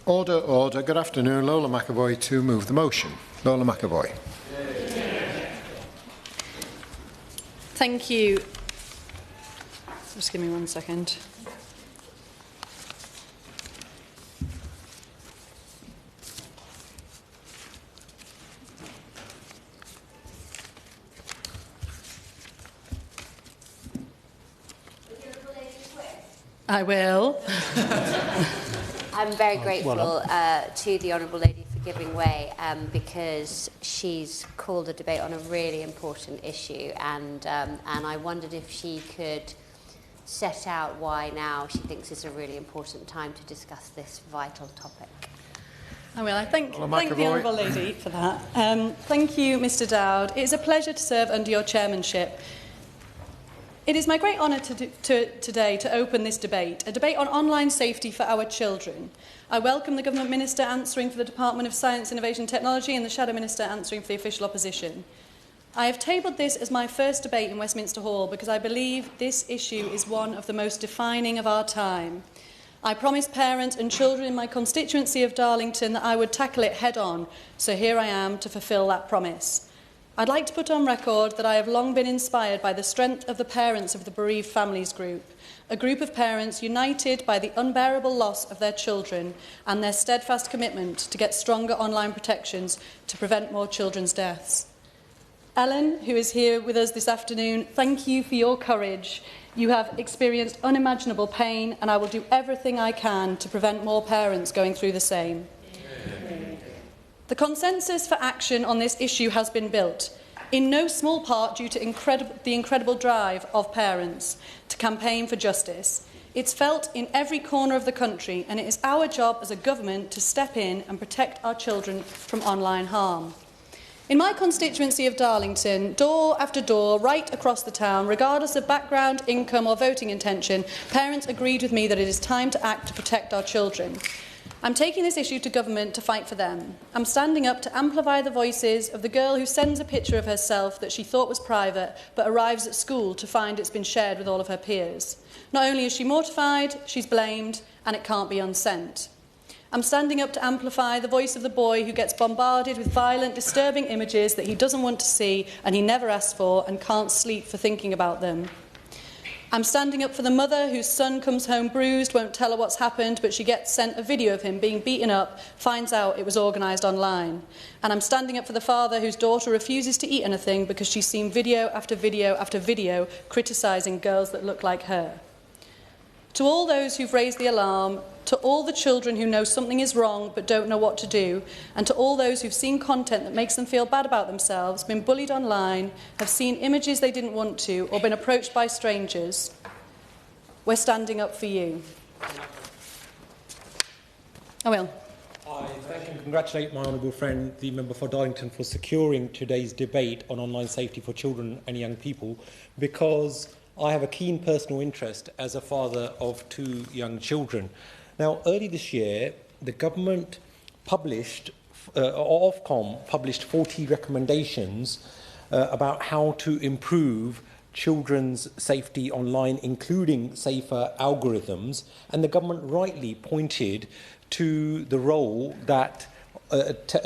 Order, order. Good afternoon. Lola McAvoy to move the motion. Lola McAvoy. Thank you. Just give me 1 second. I will. I'm very grateful to the Honourable Lady for giving way because she's called a debate on a really important issue, and I wondered if she could set out why now she thinks it's a really important time to discuss this vital topic. I will. I thank the Honourable Lady for that. Thank you, Mr Dowd. It is a pleasure to serve under your chairmanship. It is my great honour today to open this debate, a debate on online safety for our children. I welcome the Government Minister answering for the Department of Science, Innovation and Technology and the Shadow Minister answering for the official opposition. I have tabled this as my first debate in Westminster Hall because I believe this issue is one of the most defining of our time. I promised parents and children in my constituency of Darlington that I would tackle it head-on, so here I am to fulfil that promise. I'd like to put on record that I have long been inspired by the strength of the parents of the Bereaved Families Group, a group of parents united by the unbearable loss of their children and their steadfast commitment to get stronger online protections to prevent more children's deaths. Ellen, who is here with us this afternoon, thank you for your courage. You have experienced unimaginable pain, and I will do everything I can to prevent more parents going through the same. The consensus for action on this issue has been built, in no small part due to the incredible drive of parents to campaign for justice. It's felt in every corner of the country, and it is our job as a government to step in and protect our children from online harm. In my constituency of Darlington, door after door, right across the town, regardless of background, income or voting intention, parents agreed with me that it is time to act to protect our children. I'm taking this issue to government to fight for them. I'm standing up to amplify the voices of the girl who sends a picture of herself that she thought was private but arrives at school to find it's been shared with all of her peers. Not only is she mortified, she's blamed, and it can't be unsent. I'm standing up to amplify the voice of the boy who gets bombarded with violent, disturbing images that he doesn't want to see and he never asked for and can't sleep for thinking about them. I'm standing up for the mother whose son comes home bruised, won't tell her what's happened, but she gets sent a video of him being beaten up, finds out it was organised online. And I'm standing up for the father whose daughter refuses to eat anything because she's seen video after video after video criticising girls that look like her. To all those who've raised the alarm, to all the children who know something is wrong but don't know what to do, and to all those who've seen content that makes them feel bad about themselves, been bullied online, have seen images they didn't want to, or been approached by strangers, we're standing up for you. I will. I thank and congratulate my honourable friend, the member for Darlington, for securing today's debate on online safety for children and young people, because I have a keen personal interest as a father of 2 young children. Now, early this year, the government published, Ofcom published 40 recommendations about how to improve children's safety online, including safer algorithms, and the government rightly pointed to the role that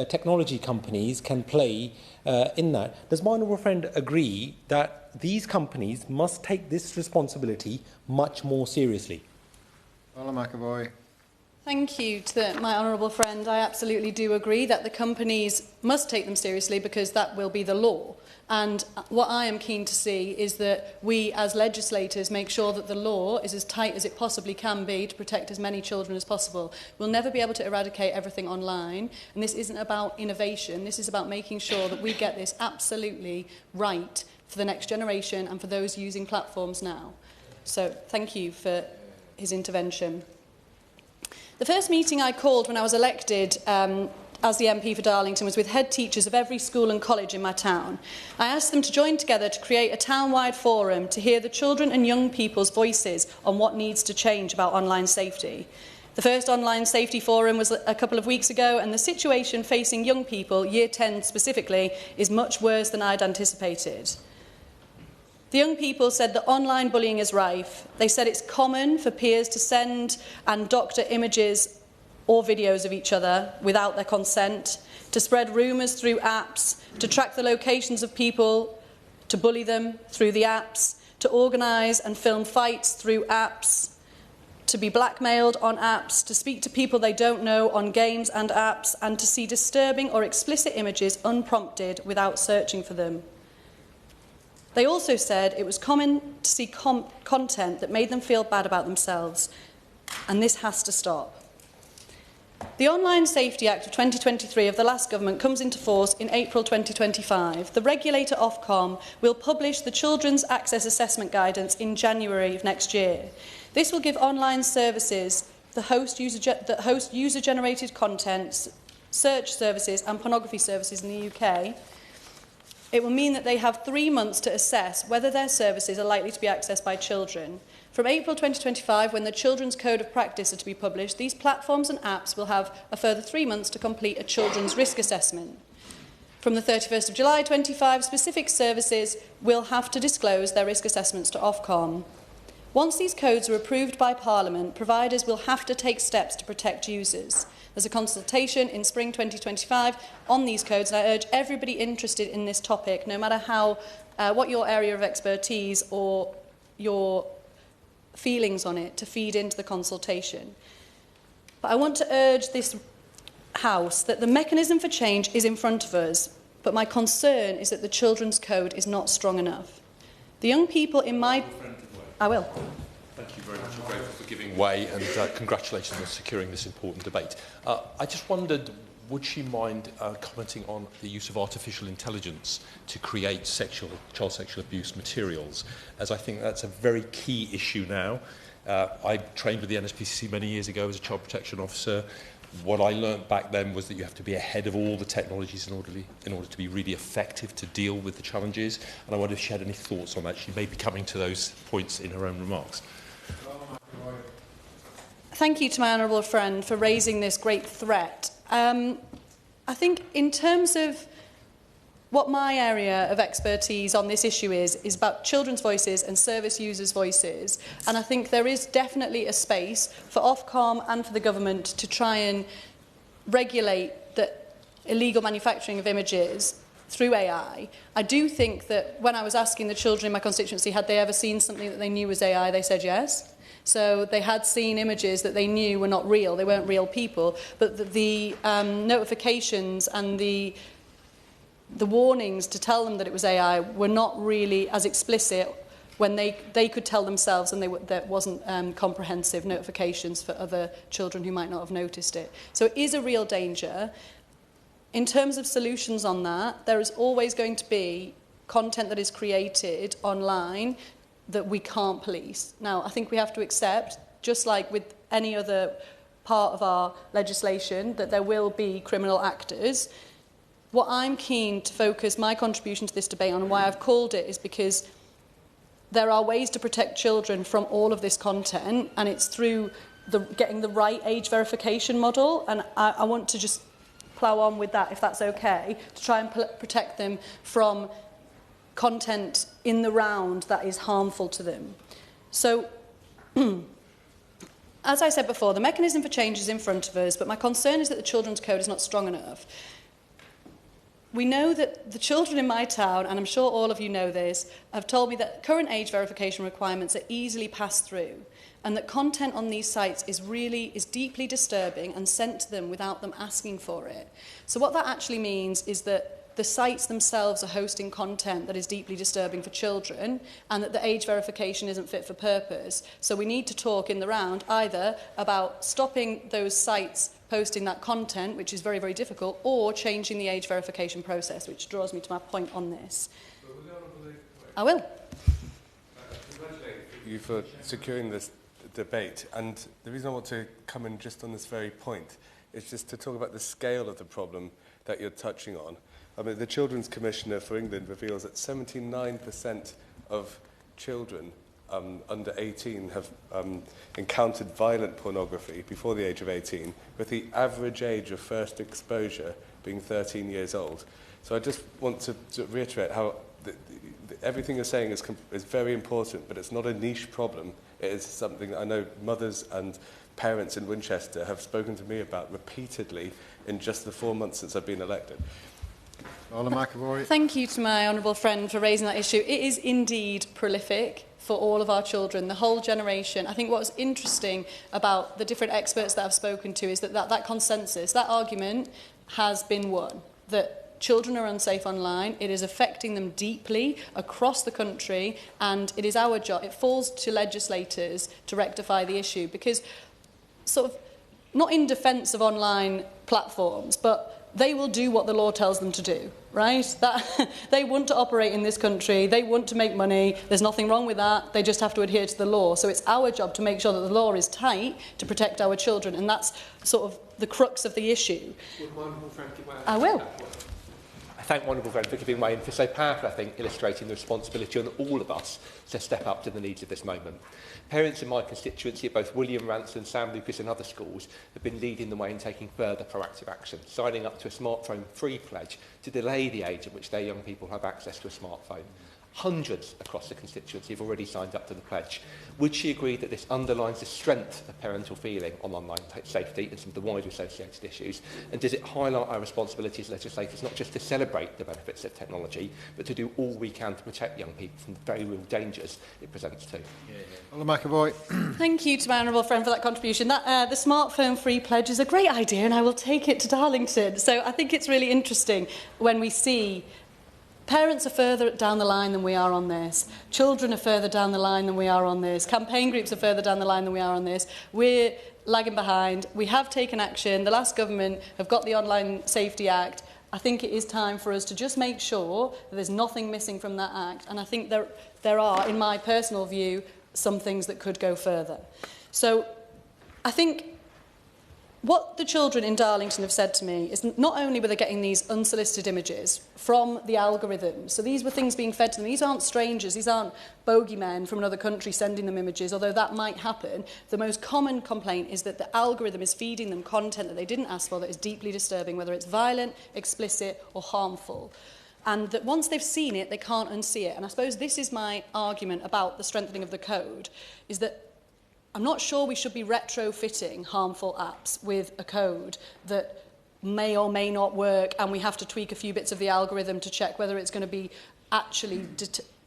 technology companies can play in that. Does my honourable friend agree that these companies must take this responsibility much more seriously? Lola McAvoy. Thank you to my honourable friend. I absolutely do agree that the companies must take them seriously because that will be the law. And what I am keen to see is that we as legislators make sure that the law is as tight as it possibly can be to protect as many children as possible. We'll never be able to eradicate everything online, and this isn't about innovation. This is about making sure that we get this absolutely right for the next generation and for those using platforms now. So thank you for his intervention. The first meeting I called when I was elected as the MP for Darlington was with head teachers of every school and college in my town. I asked them to join together to create a town-wide forum to hear the children and young people's voices on what needs to change about online safety. The first online safety forum was a couple of weeks ago, and the situation facing young people, Year 10 specifically, is much worse than I'd anticipated. The young people said that online bullying is rife. They said it's common for peers to send and doctor images or videos of each other without their consent, to spread rumours through apps, to track the locations of people, to bully them through the apps, to organise and film fights through apps, to be blackmailed on apps, to speak to people they don't know on games and apps, and to see disturbing or explicit images unprompted without searching for them. They also said it was common to see content that made them feel bad about themselves, and this has to stop. The Online Safety Act of 2023 of the last government comes into force in April 2025. The regulator Ofcom will publish the Children's Access Assessment Guidance in January of next year. This will give online services that host user-generated content, search services and pornography services in the UK. It will mean that they have 3 months to assess whether their services are likely to be accessed by children. From April 2025, when the Children's Code of Practice are to be published, these platforms and apps will have a further 3 months to complete a children's risk assessment. From the 31st of July 2025, specific services will have to disclose their risk assessments to Ofcom. Once these codes are approved by Parliament, providers will have to take steps to protect users. There's a consultation in spring 2025 on these codes, and I urge everybody interested in this topic, no matter what your area of expertise or your feelings on it, to feed into the consultation. But I want to urge this House that the mechanism for change is in front of us, but my concern is that the Children's Code is not strong enough. The young people in my... I will. Thank you very much. I'm grateful for giving way, and congratulations on securing this important debate. I just wondered, would she mind commenting on the use of artificial intelligence to create child sexual abuse materials, as I think that's a very key issue now. I trained with the NSPCC many years ago as a child protection officer. What I learnt back then was that you have to be ahead of all the technologies in order to be really effective to deal with the challenges. And I wonder if she had any thoughts on that. She may be coming to those points in her own remarks. Thank you to my honourable friend for raising this great threat. I think in terms of what my area of expertise on this issue is about children's voices and service users' voices. And I think there is definitely a space for Ofcom and for the government to try and regulate the illegal manufacturing of images through AI. I do think that when I was asking the children in my constituency had they ever seen something that they knew was AI, they said yes. So they had seen images that they knew were not real. They weren't real people. But the notifications and the warnings to tell them that it was AI were not really as explicit when they could tell themselves, and there wasn't comprehensive notifications for other children who might not have noticed it. So it is a real danger. In terms of solutions on that, there is always going to be content that is created online that we can't police. Now, I think we have to accept, just like with any other part of our legislation, that there will be criminal actors. What I'm keen to focus my contribution to this debate on, and why I've called it, is because there are ways to protect children from all of this content, and it's through getting the right age verification model, and I want to just plough on with that, if that's okay, to try and protect them from content in the round that is harmful to them. So, as I said before, the mechanism for change is in front of us, but my concern is that the Children's Code is not strong enough. We know that the children in my town, and I'm sure all of you know this, have told me that current age verification requirements are easily passed through, and that content on these sites is deeply disturbing and sent to them without them asking for it. So what that actually means is that the sites themselves are hosting content that is deeply disturbing for children, and that the age verification isn't fit for purpose. So we need to talk in the round either about stopping those sites posting that content, which is very, very difficult, or changing the age verification process, which draws me to my point on this. I will. Congratulate you for securing this debate. And the reason I want to come in just on this very point is just to talk about the scale of the problem that you're touching on. I mean, the Children's Commissioner for England reveals that 79% of children under 18 have encountered violent pornography before the age of 18, with the average age of first exposure being 13 years old. So I just want to reiterate how everything you're saying is very important, but it's not a niche problem. It is something that I know mothers and parents in Winchester have spoken to me about repeatedly in just the 4 months since I've been elected. Lola McAvoy. Thank you to my honourable friend for raising that issue. It is indeed prolific for all of our children, the whole generation. I think what's interesting about the different experts that I've spoken to is that consensus, that argument has been won, that children are unsafe online, it is affecting them deeply across the country, and it is our job, it falls to legislators to rectify the issue, because sort of, not in defence of online platforms, but they will do what the law tells them to do, right? They want to operate in this country, they want to make money, there's nothing wrong with that, they just have to adhere to the law. So it's our job to make sure that the law is tight to protect our children, and that's sort of the crux of the issue. Would my honourable friend give way? I will. I thank my honourable friend for giving way and for so powerfully, I think, illustrating the responsibility on all of us to step up to the needs of this moment. Parents in my constituency at both William Ransom, Sam Lucas and other schools have been leading the way in taking further proactive action, signing up to a smartphone-free pledge to delay the age at which their young people have access to a smartphone. Hundreds across the constituency have already signed up to the pledge. Would she agree that this underlines the strength of parental feeling on online safety and some of the wider associated issues? And does it highlight our responsibility as legislators not just to celebrate the benefits of technology, but to do all we can to protect young people from the very real dangers it presents too? Lola McAvoy. Thank you to my honourable friend for that contribution. The smartphone-free pledge is a great idea, and I will take it to Darlington. So I think it's really interesting when we see parents are further down the line than we are on this. Children are further down the line than we are on this. Campaign groups are further down the line than we are on this. We're lagging behind. We have taken action. The last government have got the Online Safety Act. I think it is time for us to just make sure that there's nothing missing from that act. And I think there are, in my personal view, some things that could go further. So I think what the children in Darlington have said to me is not only were they getting these unsolicited images from the algorithms, so these were things being fed to them, these aren't strangers, these aren't bogeymen from another country sending them images, although that might happen. The most common complaint is that the algorithm is feeding them content that they didn't ask for that is deeply disturbing, whether it's violent, explicit or harmful. And that once they've seen it, they can't unsee it. And I suppose this is my argument about the strengthening of the code, is that I'm not sure we should be retrofitting harmful apps with a code that may or may not work, and we have to tweak a few bits of the algorithm to check whether it's going to be actually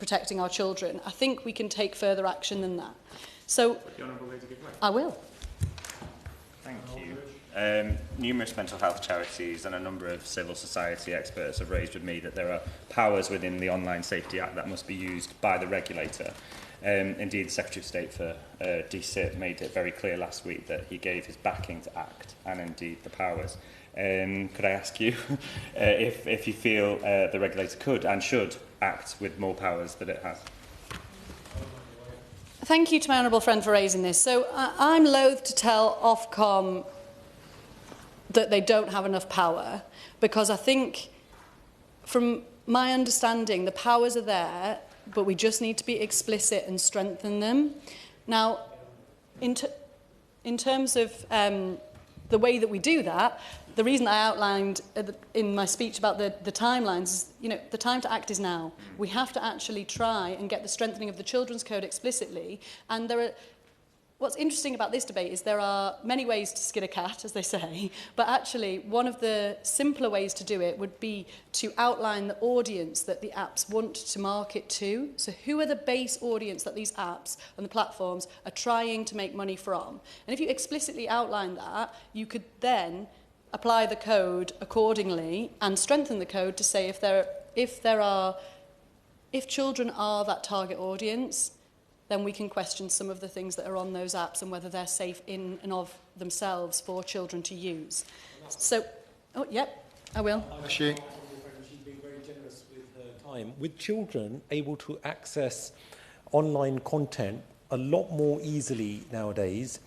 protecting our children. I think we can take further action than that. So, I will. Thank you. Numerous mental health charities and a number of civil society experts have raised with me that there are powers within the Online Safety Act that must be used by the regulator. Indeed, the Secretary of State for DCIT made it very clear last week that he gave his backing to ACT and indeed the powers. Could I ask you if you feel the regulator could and should act with more powers that it has? Thank you to my honourable friend for raising this. So I'm loath to tell Ofcom that they don't have enough power, because I think, from my understanding, the powers are there, but we just need to be explicit and strengthen them. Now, in terms of the way that we do that, the reason I outlined in my speech about the timelines is, the time to act is now. We have to actually try and get the strengthening of the Children's Code explicitly. And what's interesting about this debate is there are many ways to skin a cat, as they say, but actually one of the simpler ways to do it would be to outline the audience that the apps want to market to. So who are the base audience that these apps and the platforms are trying to make money from? And if you explicitly outline that, you could then apply the code accordingly and strengthen the code to say if children are that target audience, then we can question some of the things that are on those apps and whether they're safe in and of themselves for children to use. So, I will. She's been very generous with her time. With children able to access online content a lot more easily nowadays,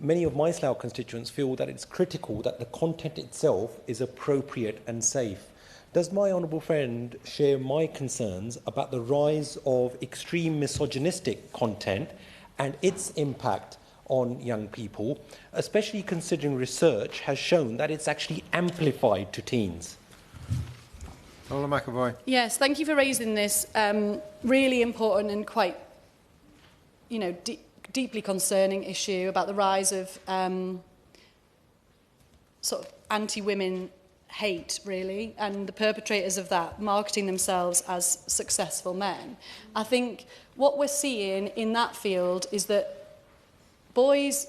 many of my Slough constituents feel that it's critical that the content itself is appropriate and safe. Does my honourable friend share my concerns about the rise of extreme misogynistic content and its impact on young people, especially considering research has shown that it's actually amplified to teens? Lola McAvoy. Yes, thank you for raising this really important and quite, deeply concerning issue about the rise of sort of anti-women hate, really, and the perpetrators of that marketing themselves as successful men. I think what we're seeing in that field is that boys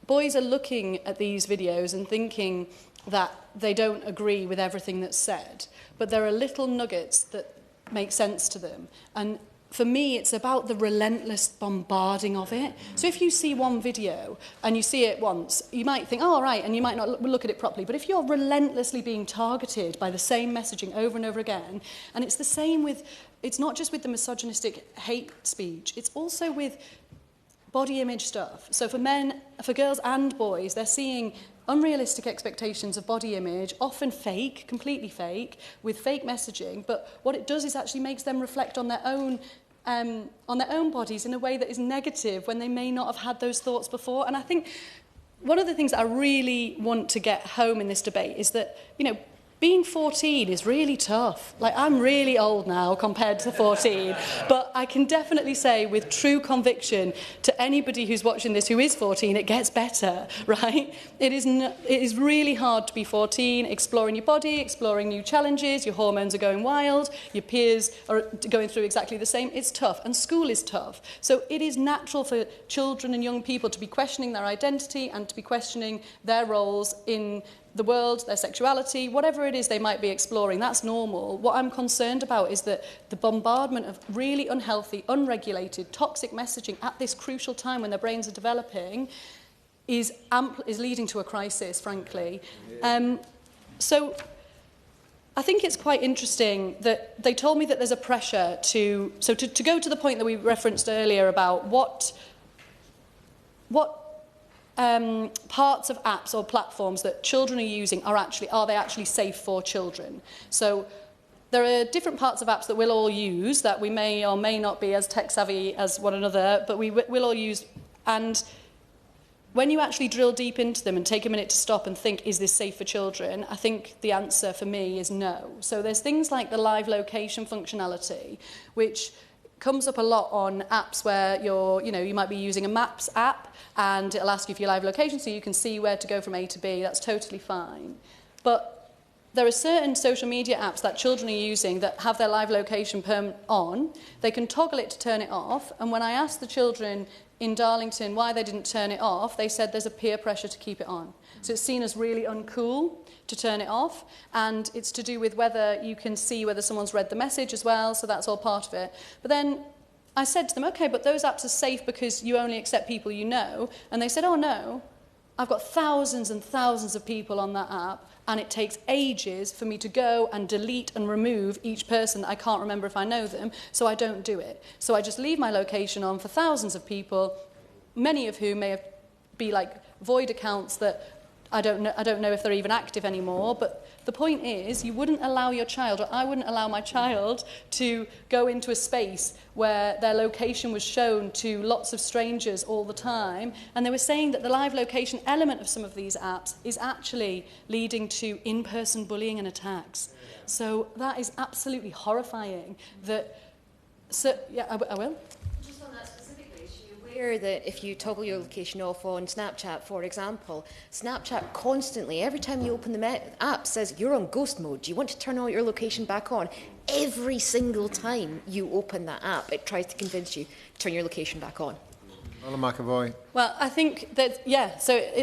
are looking at these videos and thinking that they don't agree with everything that's said, but there are little nuggets that make sense to them. And for me, it's about the relentless bombarding of it. So if you see one video and you see it once, you might think, oh, all right, and you might not look at it properly. But if you're relentlessly being targeted by the same messaging over and over again, and it's the same with, it's not just with the misogynistic hate speech, it's also with body image stuff. So for men, for girls and boys, they're seeing unrealistic expectations of body image, often fake, completely fake, with fake messaging. But what it does is actually makes them reflect on their own bodies in a way that is negative when they may not have had those thoughts before. And I think one of the things that I really want to get home in this debate is that, being 14 is really tough. Like, I'm really old now compared to 14, but I can definitely say with true conviction to anybody who's watching this who is 14, it gets better, right? It is really hard to be 14, exploring your body, exploring new challenges, your hormones are going wild, your peers are going through exactly the same. It's tough, and school is tough. So it is natural for children and young people to be questioning their identity and to be questioning their roles in the world, their sexuality, whatever it is they might be exploring. That's normal. What I'm concerned about is that the bombardment of really unhealthy, unregulated, toxic messaging at this crucial time when their brains are developing is leading to a crisis, frankly. So I think it's quite interesting that they told me that there's a pressure to go to the point that we referenced earlier about what parts of apps or platforms that children are using are they actually safe for children? So there are different parts of apps that we'll all use that we may or may not be as tech savvy as one another, but we'll all use. And when you actually drill deep into them and take a minute to stop and think, is this safe for children? I think the answer for me is no. So there's things like the live location functionality, which comes up a lot on apps where you might be using a Maps app and it'll ask you for your live location so you can see where to go from A to B. That's totally fine. But there are certain social media apps that children are using that have their live location on. They can toggle it to turn it off. And when I asked the children in Darlington why they didn't turn it off, they said there's a peer pressure to keep it on. So it's seen as really uncool to turn it off, and it's to do with whether you can see whether someone's read the message as well, so that's all part of it. But then I said to them, okay, but those apps are safe because you only accept people you know, and they said, oh no, I've got thousands and thousands of people on that app, and it takes ages for me to go and delete and remove each person that I can't remember if I know them, so I don't do it. So I just leave my location on for thousands of people, many of whom may be like void accounts that I don't know if they're even active anymore, but the point is you wouldn't allow your child, or I wouldn't allow my child, to go into a space where their location was shown to lots of strangers all the time, and they were saying that the live location element of some of these apps is actually leading to in-person bullying and attacks. So that is absolutely horrifying. I will. That if you toggle your location off on Snapchat, for example, Snapchat constantly, every time you open the app, says you're on ghost mode. Do you want to turn all your location back on? Every single time you open that app, it tries to convince you to turn your location back on. Lola McAvoy. Well, I think that,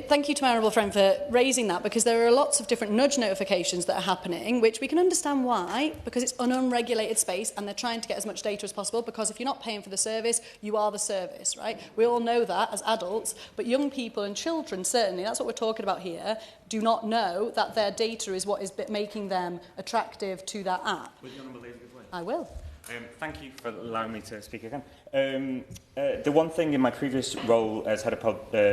thank you to my honourable friend for raising that, because there are lots of different nudge notifications that are happening, which we can understand why, because it's an unregulated space and they're trying to get as much data as possible, because if you're not paying for the service, you are the service, right? We all know that as adults, but young people and children, certainly, that's what we're talking about here, do not know that their data is what is making them attractive to that app. Would you want to believe it? I will. Thank you for allowing me to speak again. The one thing in my previous role as head of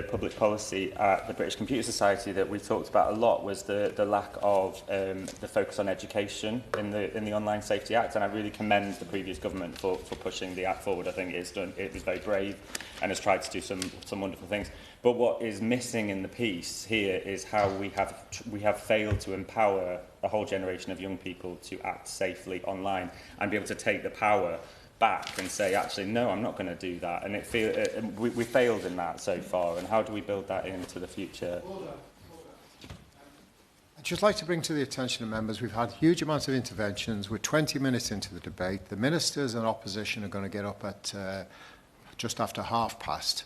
public policy at the British Computer Society that we talked about a lot was the lack of the focus on education in the Online Safety Act, and I really commend the previous government for pushing the Act forward. I think it was very brave and has tried to do some wonderful things. But what is missing in the piece here is how we have failed to empower a whole generation of young people to act safely online and be able to take the power back and say, actually, no, I'm not going to do that. And we failed in that so far. And how do we build that into the future? I'd just like to bring to the attention of members, we've had huge amounts of interventions. We're 20 minutes into the debate. The ministers and opposition are going to get up at just after 1:30.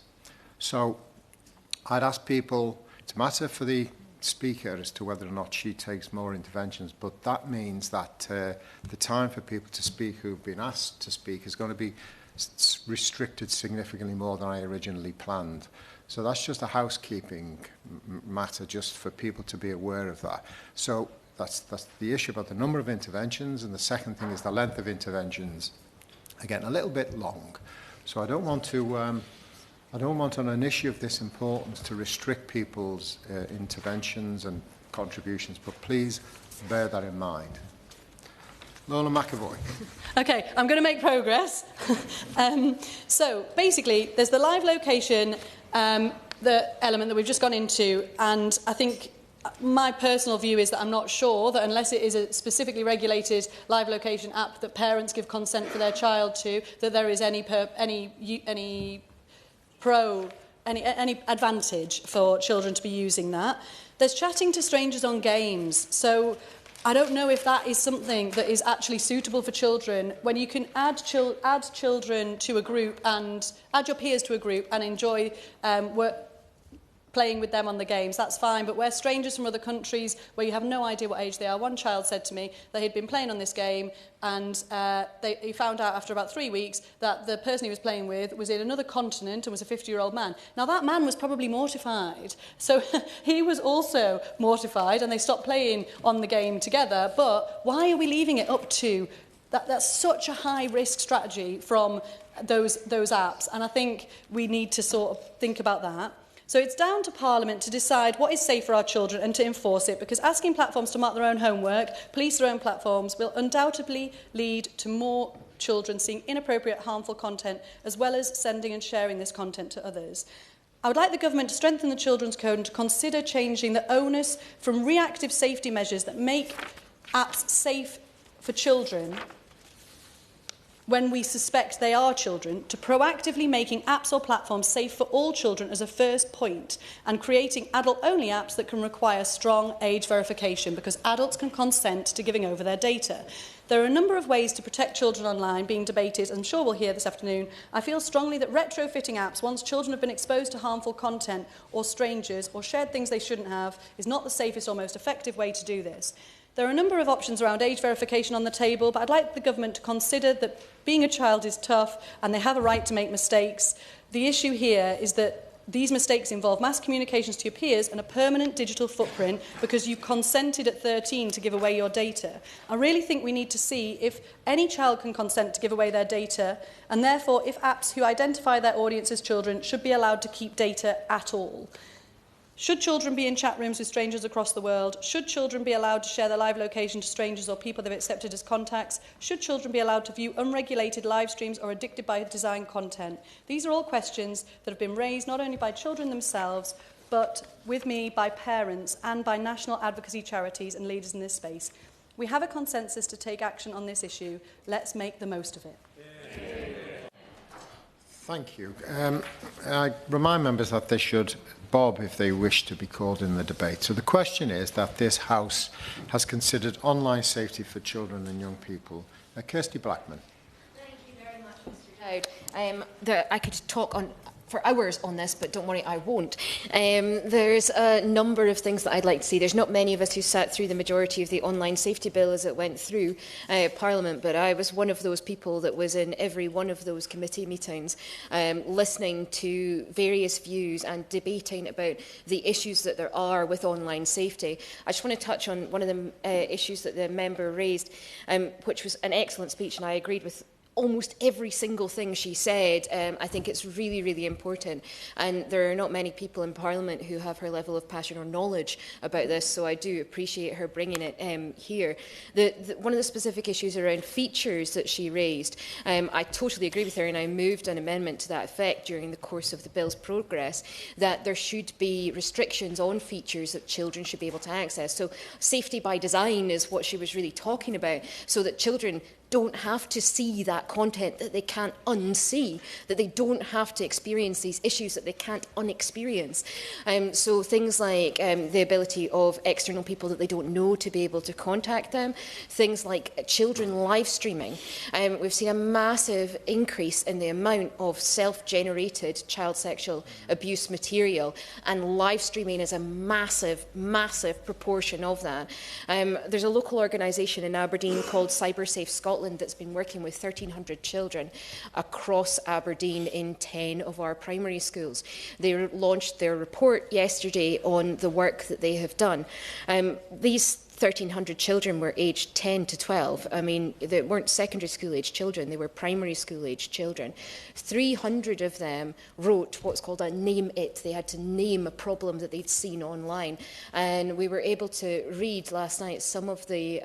So I'd ask people, it's a matter for the Speaker as to whether or not she takes more interventions, but that means that the time for people to speak who've been asked to speak is going to be restricted significantly more than I originally planned. So that's just a housekeeping matter, just for people to be aware of that. So that's the issue about the number of interventions, and the second thing is the length of interventions. Again, a little bit long. So I don't want to... I don't want on an issue of this importance to restrict people's interventions and contributions, but please bear that in mind. Lola McAvoy. Okay, I'm going to make progress. So basically, there's the live location, the element that we've just gone into, and I think my personal view is that I'm not sure that unless it is a specifically regulated live location app that parents give consent for their child to, that there is any advantage for children to be using that. There's chatting to strangers on games. So I don't know if that is something that is actually suitable for children, when you can add children to a group and add your peers to a group and enjoy playing with them on the games, that's fine. But where strangers from other countries, where you have no idea what age they are. One child said to me that he'd been playing on this game, and he found out after about 3 weeks that the person he was playing with was in another continent and was a 50-year-old man. Now, that man was probably mortified. So he was also mortified, and they stopped playing on the game together. But why are we leaving it up to... That's such a high-risk strategy from those apps, and I think we need to sort of think about that. So it's down to Parliament to decide what is safe for our children and to enforce it, because asking platforms to mark their own homework, police their own platforms, will undoubtedly lead to more children seeing inappropriate, harmful content, as well as sending and sharing this content to others. I would like the government to strengthen the Children's Code and to consider changing the onus from reactive safety measures that make apps safe for children when we suspect they are children, to proactively making apps or platforms safe for all children as a first point, and creating adult-only apps that can require strong age verification, because adults can consent to giving over their data. There are a number of ways to protect children online being debated, I'm sure we'll hear this afternoon. I feel strongly that retrofitting apps once children have been exposed to harmful content or strangers or shared things they shouldn't have is not the safest or most effective way to do this. There are a number of options around age verification on the table, but I'd like the government to consider that being a child is tough and they have a right to make mistakes. The issue here is that these mistakes involve mass communications to your peers and a permanent digital footprint because you consented at 13 to give away your data. I really think we need to see if any child can consent to give away their data, and therefore if apps who identify their audience as children should be allowed to keep data at all. Should children be in chat rooms with strangers across the world? Should children be allowed to share their live location to strangers or people they've accepted as contacts? Should children be allowed to view unregulated live streams or addicted by design content? These are all questions that have been raised not only by children themselves, but with me by parents and by national advocacy charities and leaders in this space. We have a consensus to take action on this issue. Let's make the most of it. Thank you. I remind members that they should bob if they wish to be called in the debate. So the question is that this House has considered online safety for children and young people. Kirsty Blackman. Thank you very much, Mr. Dowd. I could talk for hours on this, but don't worry, I won't. There's a number of things that I'd like to see. There's not many of us who sat through the majority of the online safety bill as it went through Parliament, but I was one of those people that was in every one of those committee meetings, listening to various views and debating about the issues that there are with online safety. I just want to touch on one of the issues that the member raised, which was an excellent speech, and I agreed with almost every single thing she said. I think it's really, really important. And there are not many people in Parliament who have her level of passion or knowledge about this, so I do appreciate her bringing it here. One of the specific issues around features that she raised, I totally agree with her, and I moved an amendment to that effect during the course of the bill's progress, that there should be restrictions on features that children should be able to access. So safety by design is what she was really talking about, so that children don't have to see that content that they can't unsee, that they don't have to experience these issues that they can't unexperience. So things like the ability of external people that they don't know to be able to contact them, things like children live streaming. We've seen a massive increase in the amount of self-generated child sexual abuse material, and live streaming is a massive, massive proportion of that. There's a local organisation in Aberdeen called CyberSafe Scotland that's been working with 1,300 children across Aberdeen in 10 of our primary schools. They launched their report yesterday on the work that they have done. These 1,300 children were aged 10 to 12. I mean, they weren't secondary school age children, they were primary school age children. 300 of them wrote what's called a name it. They had to name a problem that they'd seen online. And we were able to read last night some of the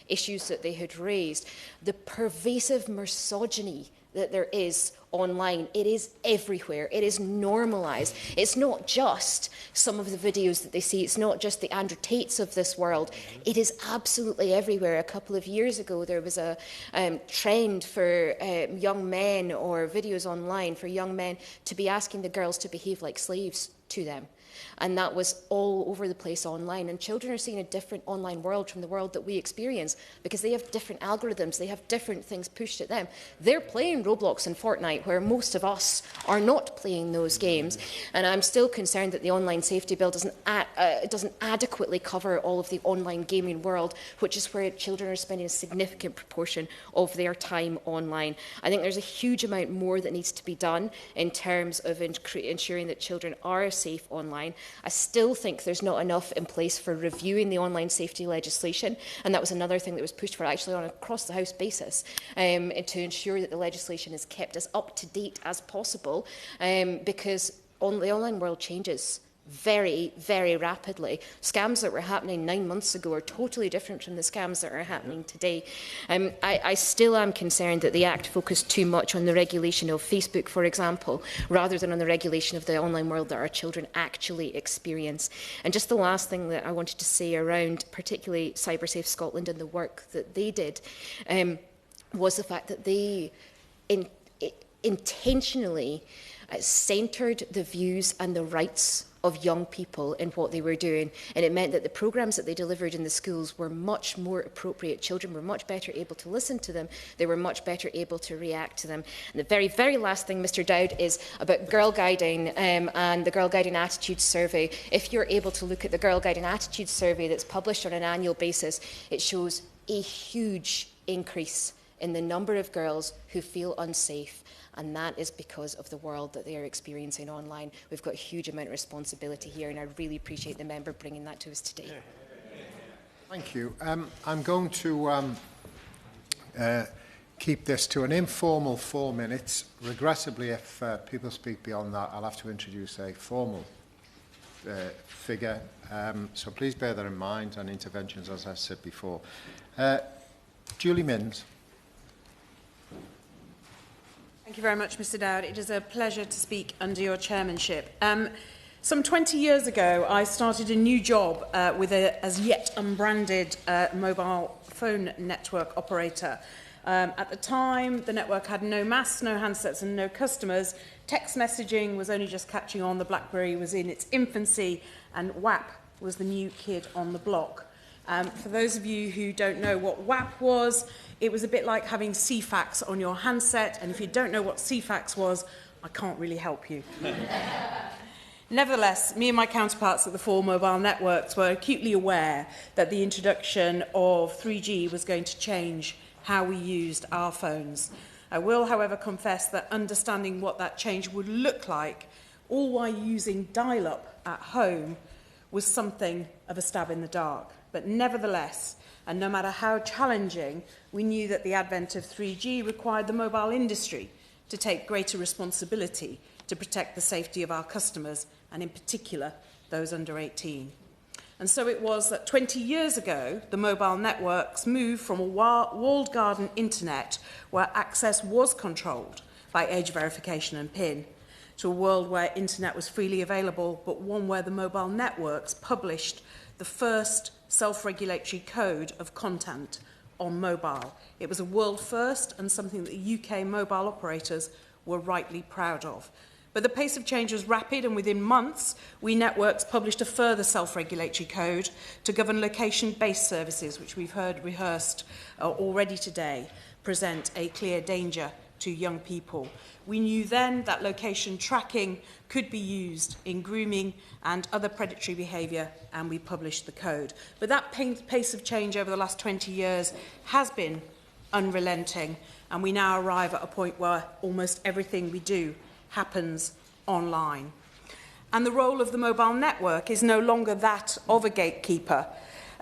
issues that they had raised. The pervasive misogyny that there is online. It is everywhere. It is normalised. It's not just some of the videos that they see. It's not just the Andrew Tates of this world. It is absolutely everywhere. A couple of years ago, there was a trend for young men, or videos online for young men to be asking the girls to behave like slaves to them. And that was all over the place online. And children are seeing a different online world from the world that we experience, because they have different algorithms, they have different things pushed at them. They're playing Roblox and Fortnite, where most of us are not playing those games. And I'm still concerned that the online safety bill doesn't adequately cover all of the online gaming world, which is where children are spending a significant proportion of their time online. I think there's a huge amount more that needs to be done in terms of ensuring that children are safe online. I still think there's not enough in place for reviewing the online safety legislation, and that was another thing that was pushed for actually on a across-the-house basis, to ensure that the legislation is kept as up-to-date as possible, because the online world changes very, very rapidly. Scams that were happening 9 months ago are totally different from the scams that are happening today. I still am concerned that the Act focused too much on the regulation of Facebook, for example, rather than on the regulation of the online world that our children actually experience. And just the last thing that I wanted to say around particularly CyberSafe Scotland and the work that they did was the fact that they intentionally centred the views and the rights of young people in what they were doing, and it meant that the programmes that they delivered in the schools were much more appropriate. Children were much better able to listen to them, they were much better able to react to them. And the very, very last thing, Mr Dowd, is about girl guiding and the Girl Guiding Attitudes Survey. If you're able to look at the Girl Guiding Attitudes Survey that's published on an annual basis, it shows a huge increase in the number of girls who feel unsafe. And that is because of the world that they are experiencing online. We've got a huge amount of responsibility here, and I really appreciate the member bringing that to us today. Thank you. I'm going to keep this to an informal 4 minutes. Regrettably, if people speak beyond that, I'll have to introduce a formal figure. So please bear that in mind, and interventions, as I said before. Julie Minns. Thank you very much, Mr Dowd. It is a pleasure to speak under your chairmanship. Some 20 years ago, I started a new job with a as yet unbranded mobile phone network operator. At the time, the network had no masts, no handsets and no customers. Text messaging was only just catching on. The BlackBerry was in its infancy, and WAP was the new kid on the block. For those of you who don't know what WAP was, it was a bit like having CFAX on your handset, and if you don't know what CFAX was, I can't really help you. Nevertheless, me and my counterparts at the 4 mobile networks were acutely aware that the introduction of 3G was going to change how we used our phones. I will, however, confess that understanding what that change would look like, all while using dial-up at home, was something of a stab in the dark. But nevertheless, and no matter how challenging, we knew that the advent of 3G required the mobile industry to take greater responsibility to protect the safety of our customers, and in particular, those under 18. And so it was that 20 years ago, the mobile networks moved from a walled garden internet where access was controlled by age verification and PIN to a world where internet was freely available, but one where the mobile networks published the first self-regulatory code of content on mobile. It was a world first and something that UK mobile operators were rightly proud of. But the pace of change was rapid, and within months, We Networks published a further self-regulatory code to govern location-based services, which we've heard rehearsed already today, present a clear danger to young people. We knew then that location tracking could be used in grooming and other predatory behaviour, and we published the code. But that pace of change over the last 20 years has been unrelenting, and we now arrive at a point where almost everything we do happens online. And the role of the mobile network is no longer that of a gatekeeper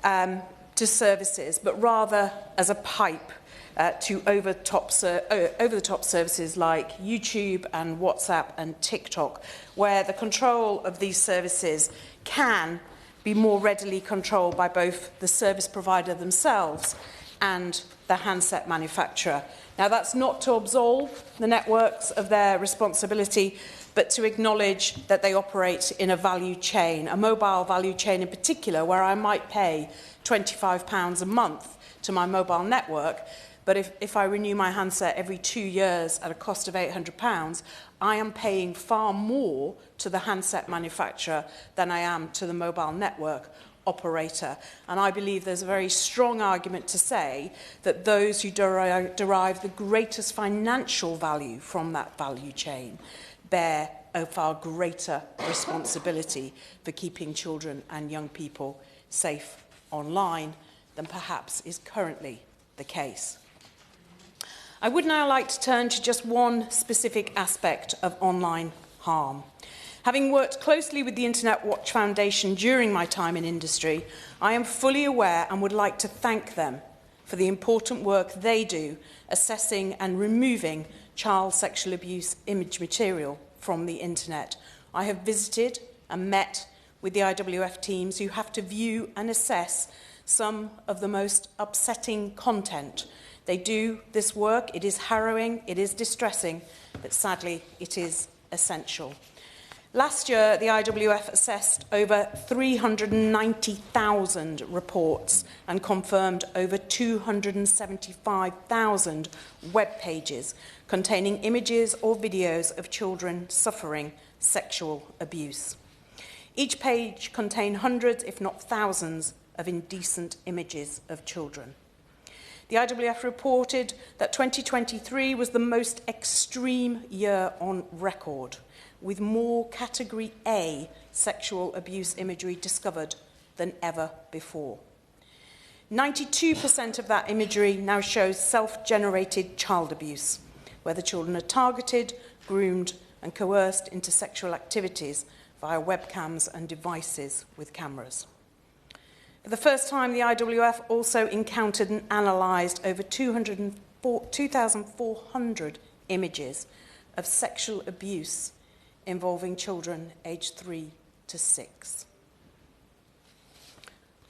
to services, but rather as a pipe to over-the-top services like YouTube and WhatsApp and TikTok, where the control of these services can be more readily controlled by both the service provider themselves and the handset manufacturer. Now, that's not to absolve the networks of their responsibility, but to acknowledge that they operate in a value chain, a mobile value chain in particular, where I might pay £25 a month to my mobile network, but if I renew my handset every 2 years at a cost of £800, I am paying far more to the handset manufacturer than I am to the mobile network operator. And I believe there's a very strong argument to say that those who derive the greatest financial value from that value chain bear a far greater responsibility for keeping children and young people safe online than perhaps is currently the case. I would now like to turn to just one specific aspect of online harm. Having worked closely with the Internet Watch Foundation during my time in industry, I am fully aware and would like to thank them for the important work they do assessing and removing child sexual abuse image material from the internet. I have visited and met with the IWF teams who have to view and assess some of the most upsetting content. They do this work. It is harrowing, it is distressing, but sadly it is essential. Last year, the IWF assessed over 390,000 reports and confirmed over 275,000 web pages containing images or videos of children suffering sexual abuse. Each page contained hundreds, if not thousands, of indecent images of children. The IWF reported that 2023 was the most extreme year on record, with more Category A sexual abuse imagery discovered than ever before. 92% of that imagery now shows self-generated child abuse, where the children are targeted, groomed, and coerced into sexual activities via webcams and devices with cameras. For the first time, the IWF also encountered and analysed over 2,400 images of sexual abuse involving children aged 3 to 6.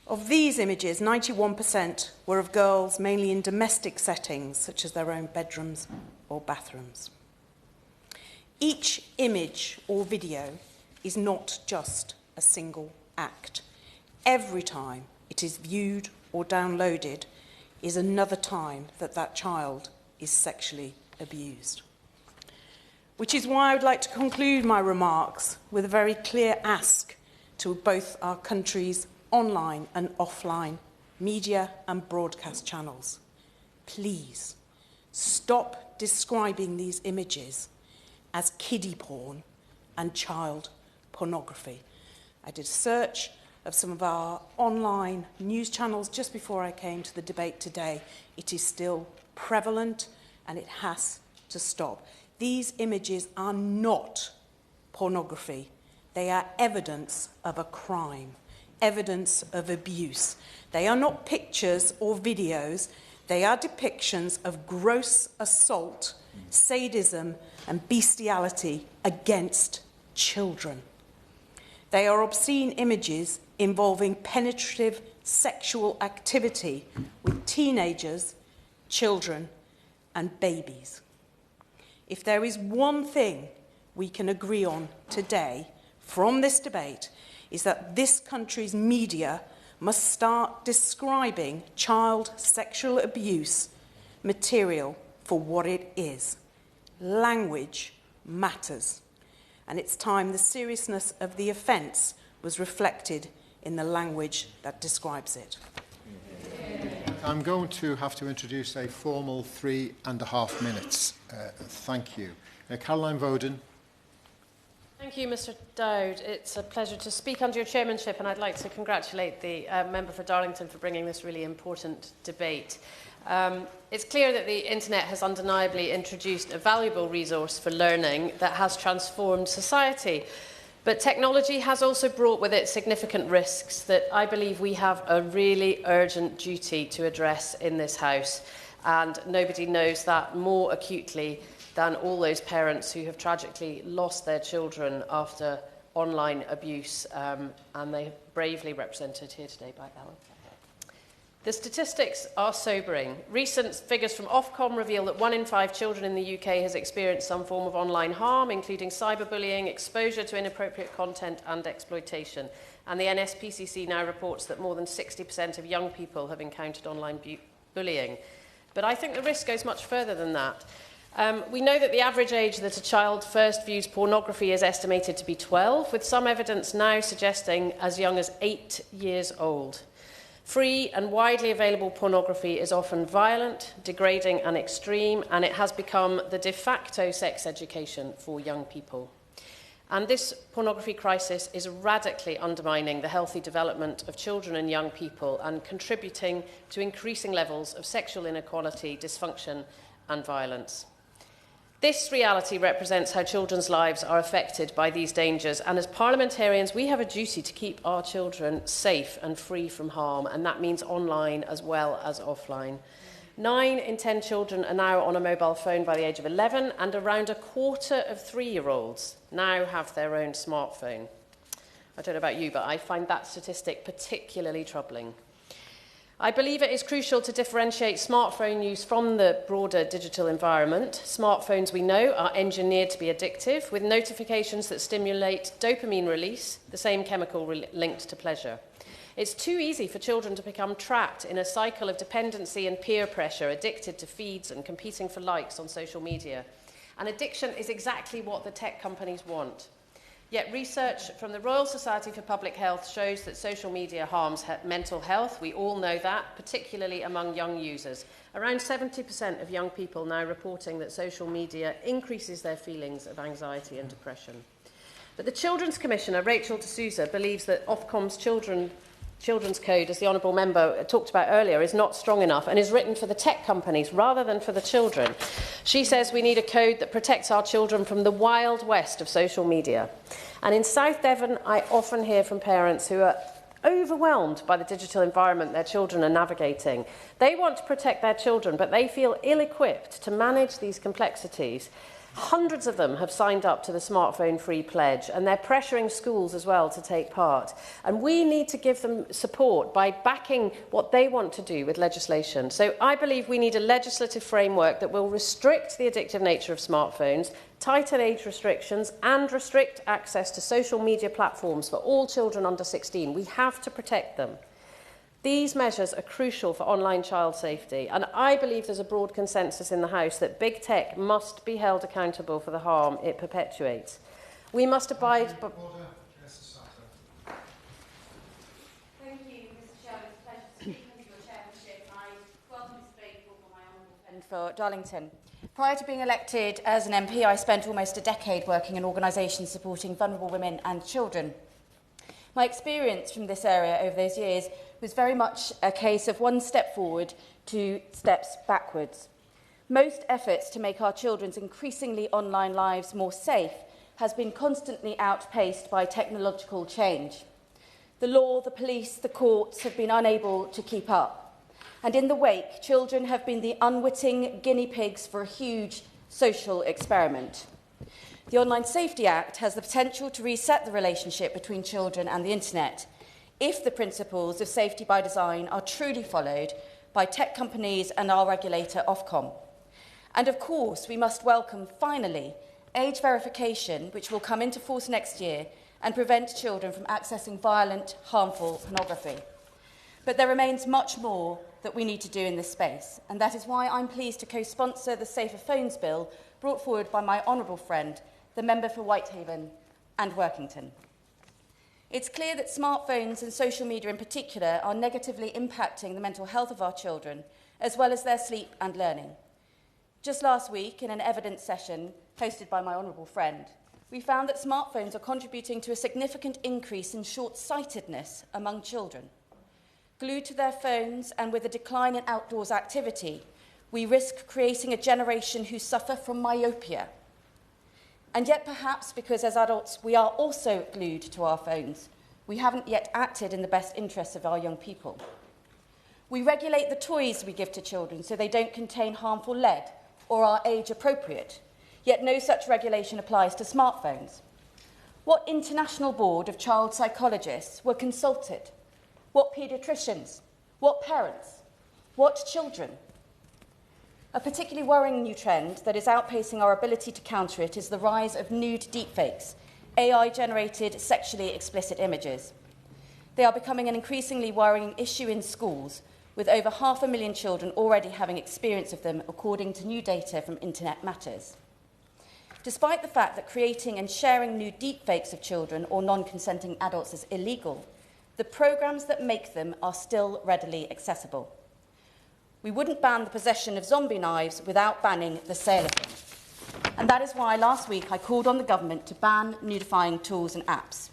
Of these images, 91% were of girls mainly in domestic settings, such as their own bedrooms or bathrooms. Each image or video is not just a single act. Every time it is viewed or downloaded is another time that that child is sexually abused. Which is why I would like to conclude my remarks with a very clear ask to both our country's online and offline media and broadcast channels. Please stop describing these images as kiddie porn and child pornography. I did a search of some of our online news channels just before I came to the debate today. It is still prevalent and it has to stop. These images are not pornography. They are evidence of a crime. evidence of abuse. They are not pictures or videos. They are depictions of gross assault, sadism, and bestiality against children. They are obscene images involving penetrative sexual activity with teenagers, children, and babies. If there is one thing we can agree on today from this debate, is that this country's media must start describing child sexual abuse material for what it is. Language matters, and it's time the seriousness of the offence was reflected in the language that describes it. I'm going to have to introduce a formal 3.5 minutes. Thank you. Caroline Voden. Thank you, Mr Dowd. It's a pleasure to speak under your chairmanship, and I'd like to congratulate the member for Darlington for bringing this really important debate. It's clear that the internet has undeniably introduced a valuable resource for learning that has transformed society. But technology has also brought with it significant risks that I believe we have a really urgent duty to address in this House. And nobody knows that more acutely than all those parents who have tragically lost their children after online abuse, and they are bravely represented here today by Ellen. The statistics are sobering. Recent figures from Ofcom reveal that 1 in 5 children in the UK has experienced some form of online harm, including cyberbullying, exposure to inappropriate content and exploitation. And the NSPCC now reports that more than 60% of young people have encountered online bullying. But I think the risk goes much further than that. We know that the average age that a child first views pornography is estimated to be 12, with some evidence now suggesting as young as 8 years old. Free and widely available pornography is often violent, degrading and extreme, and it has become the de facto sex education for young people. And this pornography crisis is radically undermining the healthy development of children and young people and contributing to increasing levels of sexual inequality, dysfunction and violence. This reality represents how children's lives are affected by these dangers, and as parliamentarians we have a duty to keep our children safe and free from harm, and that means online as well as offline. 9 in 10 children are now on a mobile phone by the age of 11, and around a quarter of 3-year-olds now have their own smartphone. I don't know about you, but I find that statistic particularly troubling. I believe it is crucial to differentiate smartphone use from the broader digital environment. Smartphones, we know, are engineered to be addictive, with notifications that stimulate dopamine release, the same chemical linked to pleasure. It's too easy for children to become trapped in a cycle of dependency and peer pressure, addicted to feeds and competing for likes on social media. And addiction is exactly what the tech companies want. Yet research from the Royal Society for Public Health shows that social media harms mental health. We all know that, particularly among young users. Around 70% of young people now reporting that social media increases their feelings of anxiety and depression. But the Children's Commissioner, Rachel de Souza, believes that Ofcom's Children's Code, as the Honourable Member talked about earlier, is not strong enough and is written for the tech companies rather than for the children. She says we need a code that protects our children from the wild west of social media. And in South Devon, I often hear from parents who are overwhelmed by the digital environment their children are navigating. They want to protect their children, but they feel ill-equipped to manage these complexities. Hundreds of them have signed up to the Smartphone Free Pledge, and they're pressuring schools as well to take part. And we need to give them support by backing what they want to do with legislation. So I believe we need a legislative framework that will restrict the addictive nature of smartphones, tighten age restrictions, and restrict access to social media platforms for all children under 16. We have to protect them. These measures are crucial for online child safety, and I believe there's a broad consensus in the House that big tech must be held accountable for the harm it perpetuates. We must abide by... Thank you, Mr Chairman. It's a pleasure to speak under your chairmanship. I welcome this debate for my honourable friend for Darlington. Prior to being elected as an MP, I spent almost a decade working in organisations supporting vulnerable women and children. My experience from this area over those years was very much a case of 1 step forward, 2 steps backwards. Most efforts to make our children's increasingly online lives more safe has been constantly outpaced by technological change. The law, the police, the courts have been unable to keep up. And in the wake, children have been the unwitting guinea pigs for a huge social experiment. The Online Safety Act has the potential to reset the relationship between children and the internet if the principles of safety by design are truly followed by tech companies and our regulator, Ofcom. And of course, we must welcome, finally, age verification, which will come into force next year and prevent children from accessing violent, harmful pornography. But there remains much more that we need to do in this space, and that is why I'm pleased to co-sponsor the Safer Phones Bill brought forward by my honourable friend, the member for Whitehaven and Workington. It's clear that smartphones and social media in particular are negatively impacting the mental health of our children, as well as their sleep and learning. Just last week, in an evidence session hosted by my honourable friend, we found that smartphones are contributing to a significant increase in short-sightedness among children. Glued to their phones and with a decline in outdoors activity, we risk creating a generation who suffer from myopia. And yet perhaps because as adults we are also glued to our phones, we haven't yet acted in the best interests of our young people. We regulate the toys we give to children so they don't contain harmful lead or are age appropriate, yet no such regulation applies to smartphones. What international board of child psychologists were consulted? What paediatricians? What parents? What children? A particularly worrying new trend that is outpacing our ability to counter it is the rise of nude deepfakes, AI-generated sexually explicit images. They are becoming an increasingly worrying issue in schools, with over 500,000 children already having experience of them, according to new data from Internet Matters. Despite the fact that creating and sharing nude deepfakes of children or non-consenting adults is illegal, the programmes that make them are still readily accessible. We wouldn't ban the possession of zombie knives without banning the sale of them. And that is why last week I called on the government to ban nudifying tools and apps.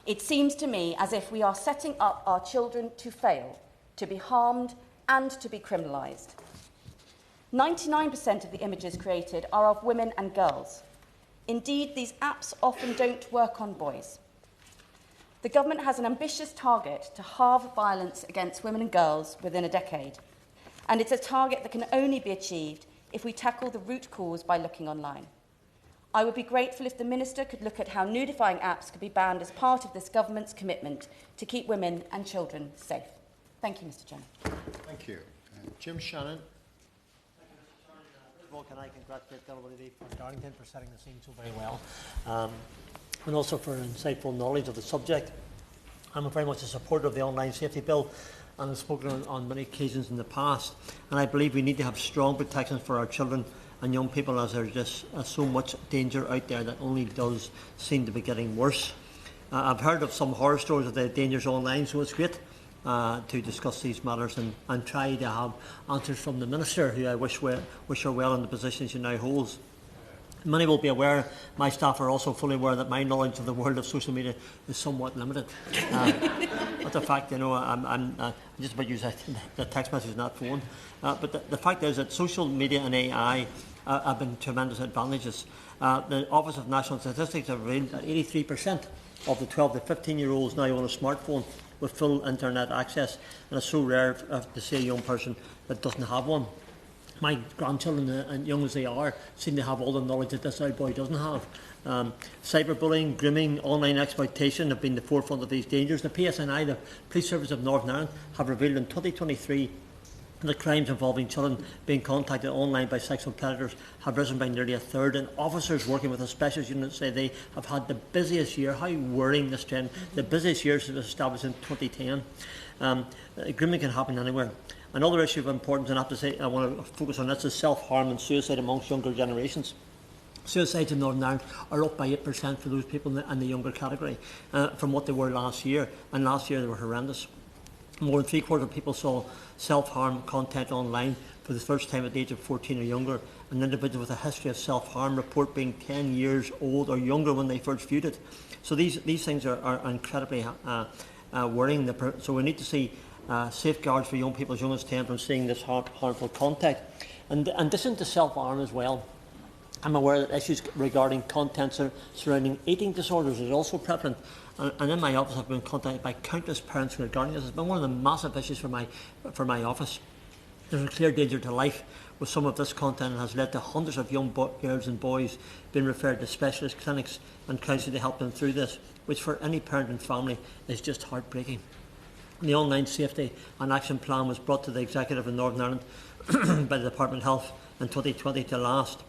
It seems to me as if we are setting up our children to fail, to be harmed and to be criminalised. 99% of the images created are of women and girls. Indeed, these apps often don't work on boys. The government has an ambitious target to halve violence against women and girls within a decade. And it's a target that can only be achieved if we tackle the root cause by looking online. I would be grateful if the Minister could look at how nudifying apps could be banned as part of this government's commitment to keep women and children safe. Thank you, Mr. Chairman. Thank you. Jim Shannon. First of all, can I congratulate the Honourable Lady for Darlington for setting the scene so very well, and also for insightful knowledge of the subject. I'm very much a supporter of the Online Safety Bill, and I've spoken on many occasions in the past, and I believe we need to have strong protections for our children and young people, as there's just so much danger out there that only does seem to be getting worse. I've heard of some horror stories of the dangers online, so it's great to discuss these matters and try to have answers from the Minister, who I wish her well in the position she now holds. Many will be aware, my staff are also fully aware, that my knowledge of the world of social media is somewhat limited. But the fact, I'm just about to use the text message in that phone. But the fact is that social media and AI have been tremendous advantages. The Office of National Statistics have revealed that 83% of the 12 to 15-year-olds now own a smartphone with full internet access, and it's so rare to see a young person that doesn't have one. My grandchildren, and young as they are, seem to have all the knowledge that this old boy doesn't have. Cyberbullying, grooming, online exploitation have been the forefront of these dangers. The PSNI, the Police Service of Northern Ireland, have revealed in 2023 that crimes involving children being contacted online by sexual predators have risen by nearly a third, and officers working with a specialist unit say they have had the busiest year. How worrying this trend! The busiest year since it was established in 2010. Grooming can happen anywhere. Another issue of importance, and I have to say I want to focus on this, is self-harm and suicide amongst younger generations. Suicides in Northern Ireland are up by 8% for those people in the younger category from what they were last year, and last year they were horrendous. More than 3/4 of people saw self-harm content online for the first time at the age of 14 or younger. An individual with a history of self-harm report being 10 years old or younger when they first viewed it. So these things are incredibly worrying. So we need to see safeguards for young people as young as 10 from seeing this harmful content. And in addition to self-harm as well, I'm aware that issues regarding content surrounding eating disorders is also prevalent, and in my office I've been contacted by countless parents regarding this. It's been one of the massive issues for my office. There's a clear danger to life with some of this content, and has led to hundreds of young girls and boys being referred to specialist clinics and counselling to help them through this, which for any parent and family is just heartbreaking. The Online Safety and Action Plan was brought to the Executive in Northern Ireland by the Department of Health in 2020 to last,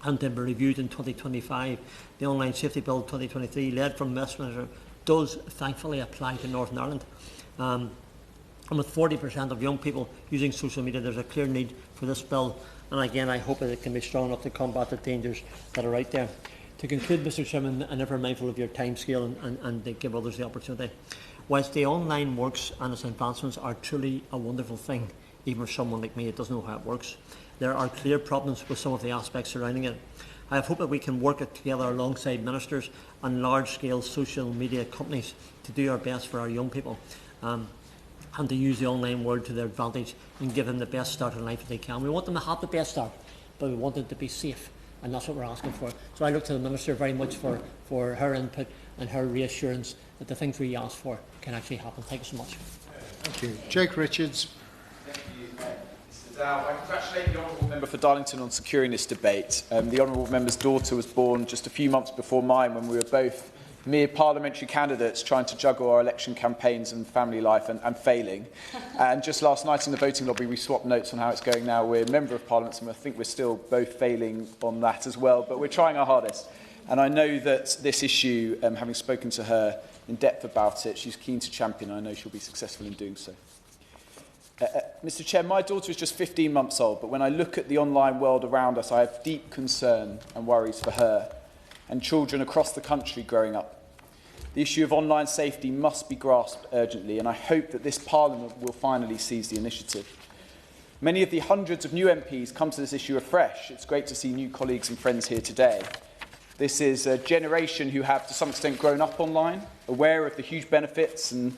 and to be reviewed in 2025. The Online Safety Bill 2023, led from Westminster, does thankfully apply to Northern Ireland. And with 40% of young people using social media, there's a clear need for this bill. And again, I hope that it can be strong enough to combat the dangers that are out there. To conclude, Mr Chairman, I'm ever mindful of your timescale and to give others the opportunity. Whilst the online works and its advancements are truly a wonderful thing, even for someone like me who doesn't know how it works, there are clear problems with some of the aspects surrounding it. I have hope that we can work together alongside ministers and large-scale social media companies to do our best for our young people, and to use the online world to their advantage and give them the best start in life that they can. We want them to have the best start, but we want them to be safe, and that's what we're asking for. So I look to the Minister very much for her input and her reassurance that the things we ask for can actually happen. Thank you so much. Thank you. Jake Richards. Thank you, Mr Dow. I congratulate the Honourable Member for Darlington on securing this debate. The Honourable Member's daughter was born just a few months before mine, when we were both mere parliamentary candidates trying to juggle our election campaigns and family life and failing. And just last night in the voting lobby we swapped notes on how it's going now. We're Member of Parliament, and I think we're still both failing on that as well, but we're trying our hardest. And I know that this issue, having spoken to her in depth about it, she's keen to champion. I know she'll be successful in doing so. Mr Chair, my daughter is just 15 months old, but when I look at the online world around us, I have deep concern and worries for her and children across the country growing up. The issue of online safety must be grasped urgently, and I hope that this Parliament will finally seize the initiative. Many of the hundreds of new MPs come to this issue afresh. It's great to see new colleagues and friends here today. This is a generation who have, to some extent, grown up online, aware of the huge benefits and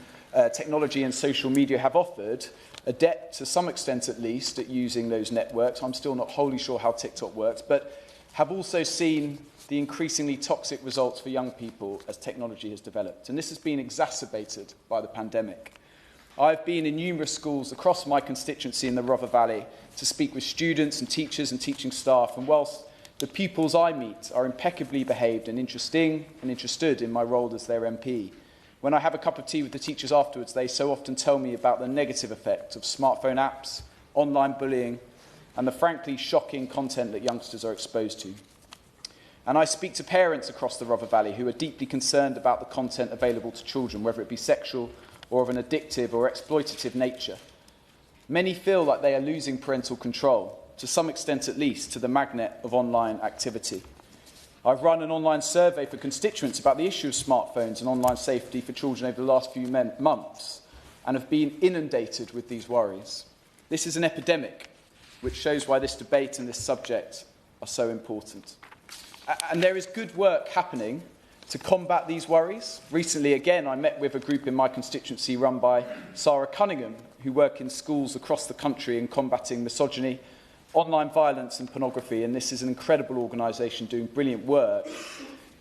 technology and social media have offered, adept, to some extent at least, at using those networks. I'm still not wholly sure how TikTok works, but have also seen the increasingly toxic results for young people as technology has developed. And this has been exacerbated by the pandemic. I've been in numerous schools across my constituency in the Rother Valley to speak with students and teachers and teaching staff, and whilst the pupils I meet are impeccably behaved and interesting and interested in my role as their MP, when I have a cup of tea with the teachers afterwards, they so often tell me about the negative effect of smartphone apps, online bullying, and the frankly shocking content that youngsters are exposed to. And I speak to parents across the Rother Valley who are deeply concerned about the content available to children, whether it be sexual or of an addictive or exploitative nature. Many feel like they are losing parental control, to some extent at least, to the magnet of online activity. I've run an online survey for constituents about the issue of smartphones and online safety for children over the last few months, and have been inundated with these worries. This is an epidemic, which shows why this debate and this subject are so important. And there is good work happening to combat these worries. Recently, again, I met with a group in my constituency run by Sarah Cunningham, who work in schools across the country in combating misogyny, online violence and pornography, and this is an incredible organisation doing brilliant work.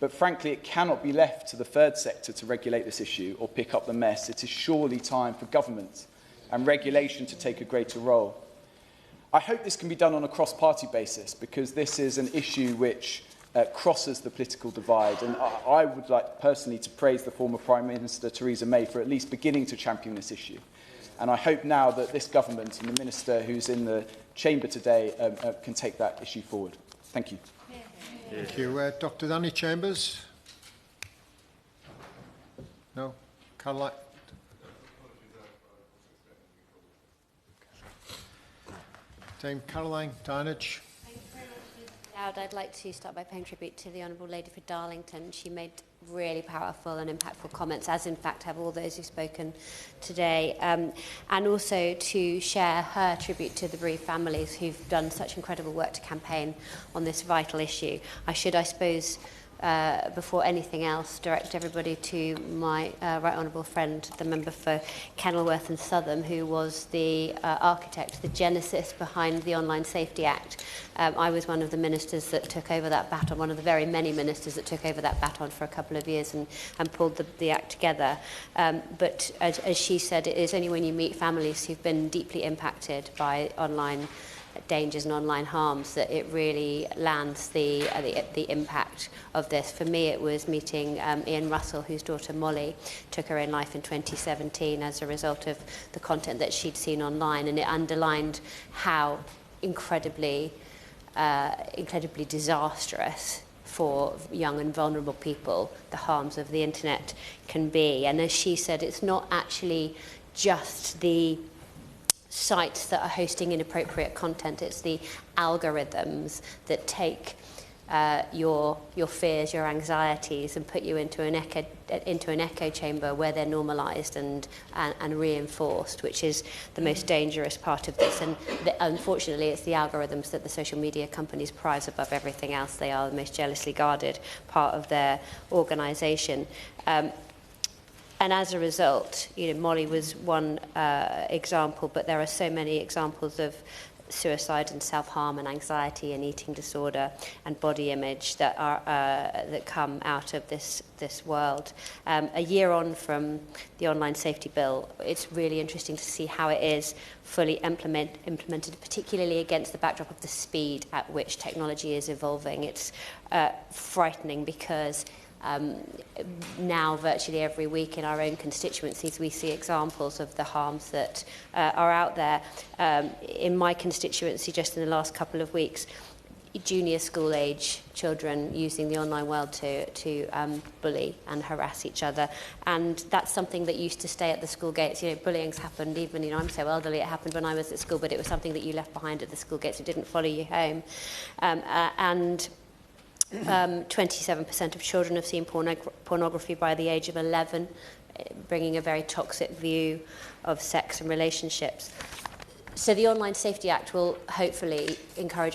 But frankly, it cannot be left to the third sector to regulate this issue or pick up the mess. It is surely time for government and regulation to take a greater role. I hope this can be done on a cross-party basis, because this is an issue which crosses the political divide, and I would like personally to praise the former Prime Minister Theresa May for at least beginning to champion this issue. And I hope now that this government and the Minister who's in the chamber today can take that issue forward. Thank you. Thank you. Dr Danny Chambers? No? Caroline? Dame Caroline Dinage? I'd like to start by paying tribute to the Honourable Lady for Darlington. She made really powerful and impactful comments, as in fact have all those who've spoken today, and also to share her tribute to the bereaved families who've done such incredible work to campaign on this vital issue. I should, I suppose, before anything else, direct everybody to my right honourable friend, the member for Kenilworth and Southam, who was the architect, the genesis behind the Online Safety Act. I was one of the ministers that took over that baton, one of the very many ministers that took over that baton for a couple of years and pulled the act together. But as she said, it is only when you meet families who've been deeply impacted by online dangers and online harms that it really lands the impact of this. For me, it was meeting Ian Russell, whose daughter Molly took her own life in 2017 as a result of the content that she'd seen online, and it underlined how incredibly disastrous for young and vulnerable people the harms of the internet can be. And as she said, it's not actually just the sites that are hosting inappropriate content, it's the algorithms that take your fears, your anxieties, and put you into an echo chamber where they're normalised and reinforced, which is the most dangerous part of this. And unfortunately, it's the algorithms that the social media companies prize above everything else. They are the most jealously guarded part of their organisation. And as a result, Molly was one example, but there are so many examples of suicide and self-harm and anxiety and eating disorder and body image that are that come out of this world. A year on from the Online Safety Bill, it's really interesting to see how it is fully implemented, particularly against the backdrop of the speed at which technology is evolving. It's frightening because now virtually every week in our own constituencies we see examples of the harms that are out there. In my constituency, just in the last couple of weeks, junior school age children using the online world to bully and harass each other, and that's something that used to stay at the school gates. Bullying's happened even, I'm so elderly, it happened when I was at school, but it was something that you left behind at the school gates. It didn't follow you home. 27% of children have seen pornography by the age of 11, bringing a very toxic view of sex and relationships. So the Online Safety Act will hopefully encourage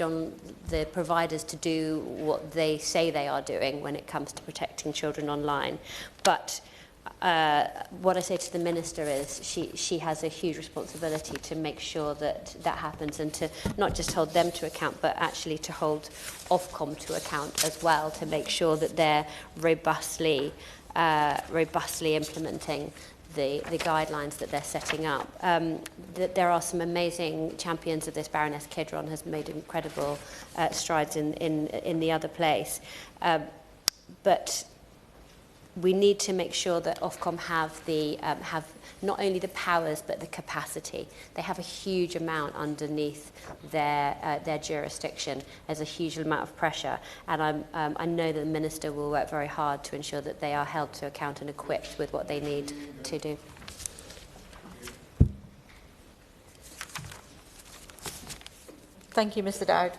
the providers to do what they say they are doing when it comes to protecting children online. But what I say to the Minister is she has a huge responsibility to make sure that that happens, and to not just hold them to account, but actually to hold Ofcom to account as well, to make sure that they're robustly implementing the guidelines that they're setting up. That there are some amazing champions of this. Baroness Kidron has made incredible strides in the other place. But we need to make sure that Ofcom have not only the powers but the capacity. They have a huge amount underneath their jurisdiction. There's a huge amount of pressure, and I know that the Minister will work very hard to ensure that they are held to account and equipped with what they need to do. Thank you, Mr. Dowd.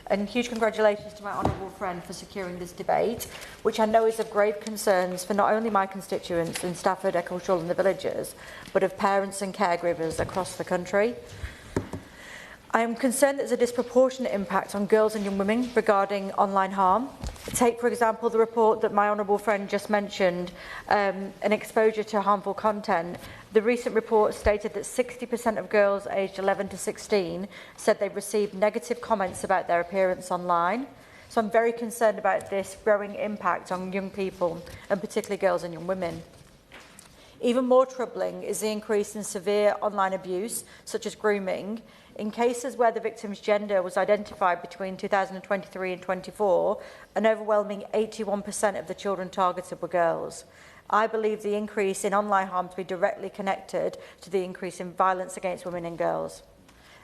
And huge congratulations to my honourable friend for securing this debate, which I know is of grave concerns for not only my constituents in Stafford, Eccleshall and the villages, but of parents and caregivers across the country. I am concerned there's a disproportionate impact on girls and young women regarding online harm. Take, for example, the report that my honourable friend just mentioned, an exposure to harmful content. The recent report stated that 60% of girls aged 11 to 16 said they've received negative comments about their appearance online. So I'm very concerned about this growing impact on young people, and particularly girls and young women. Even more troubling is the increase in severe online abuse, such as grooming. In cases where the victim's gender was identified between 2023 and 24, an overwhelming 81% of the children targeted were girls. I believe the increase in online harm to be directly connected to the increase in violence against women and girls.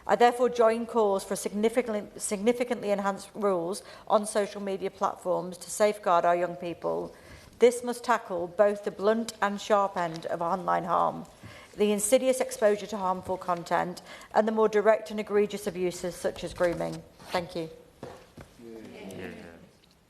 I therefore join calls for significantly enhanced rules on social media platforms to safeguard our young people. This must tackle both the blunt and sharp end of online harm, the insidious exposure to harmful content, and the more direct and egregious abuses such as grooming. Thank you.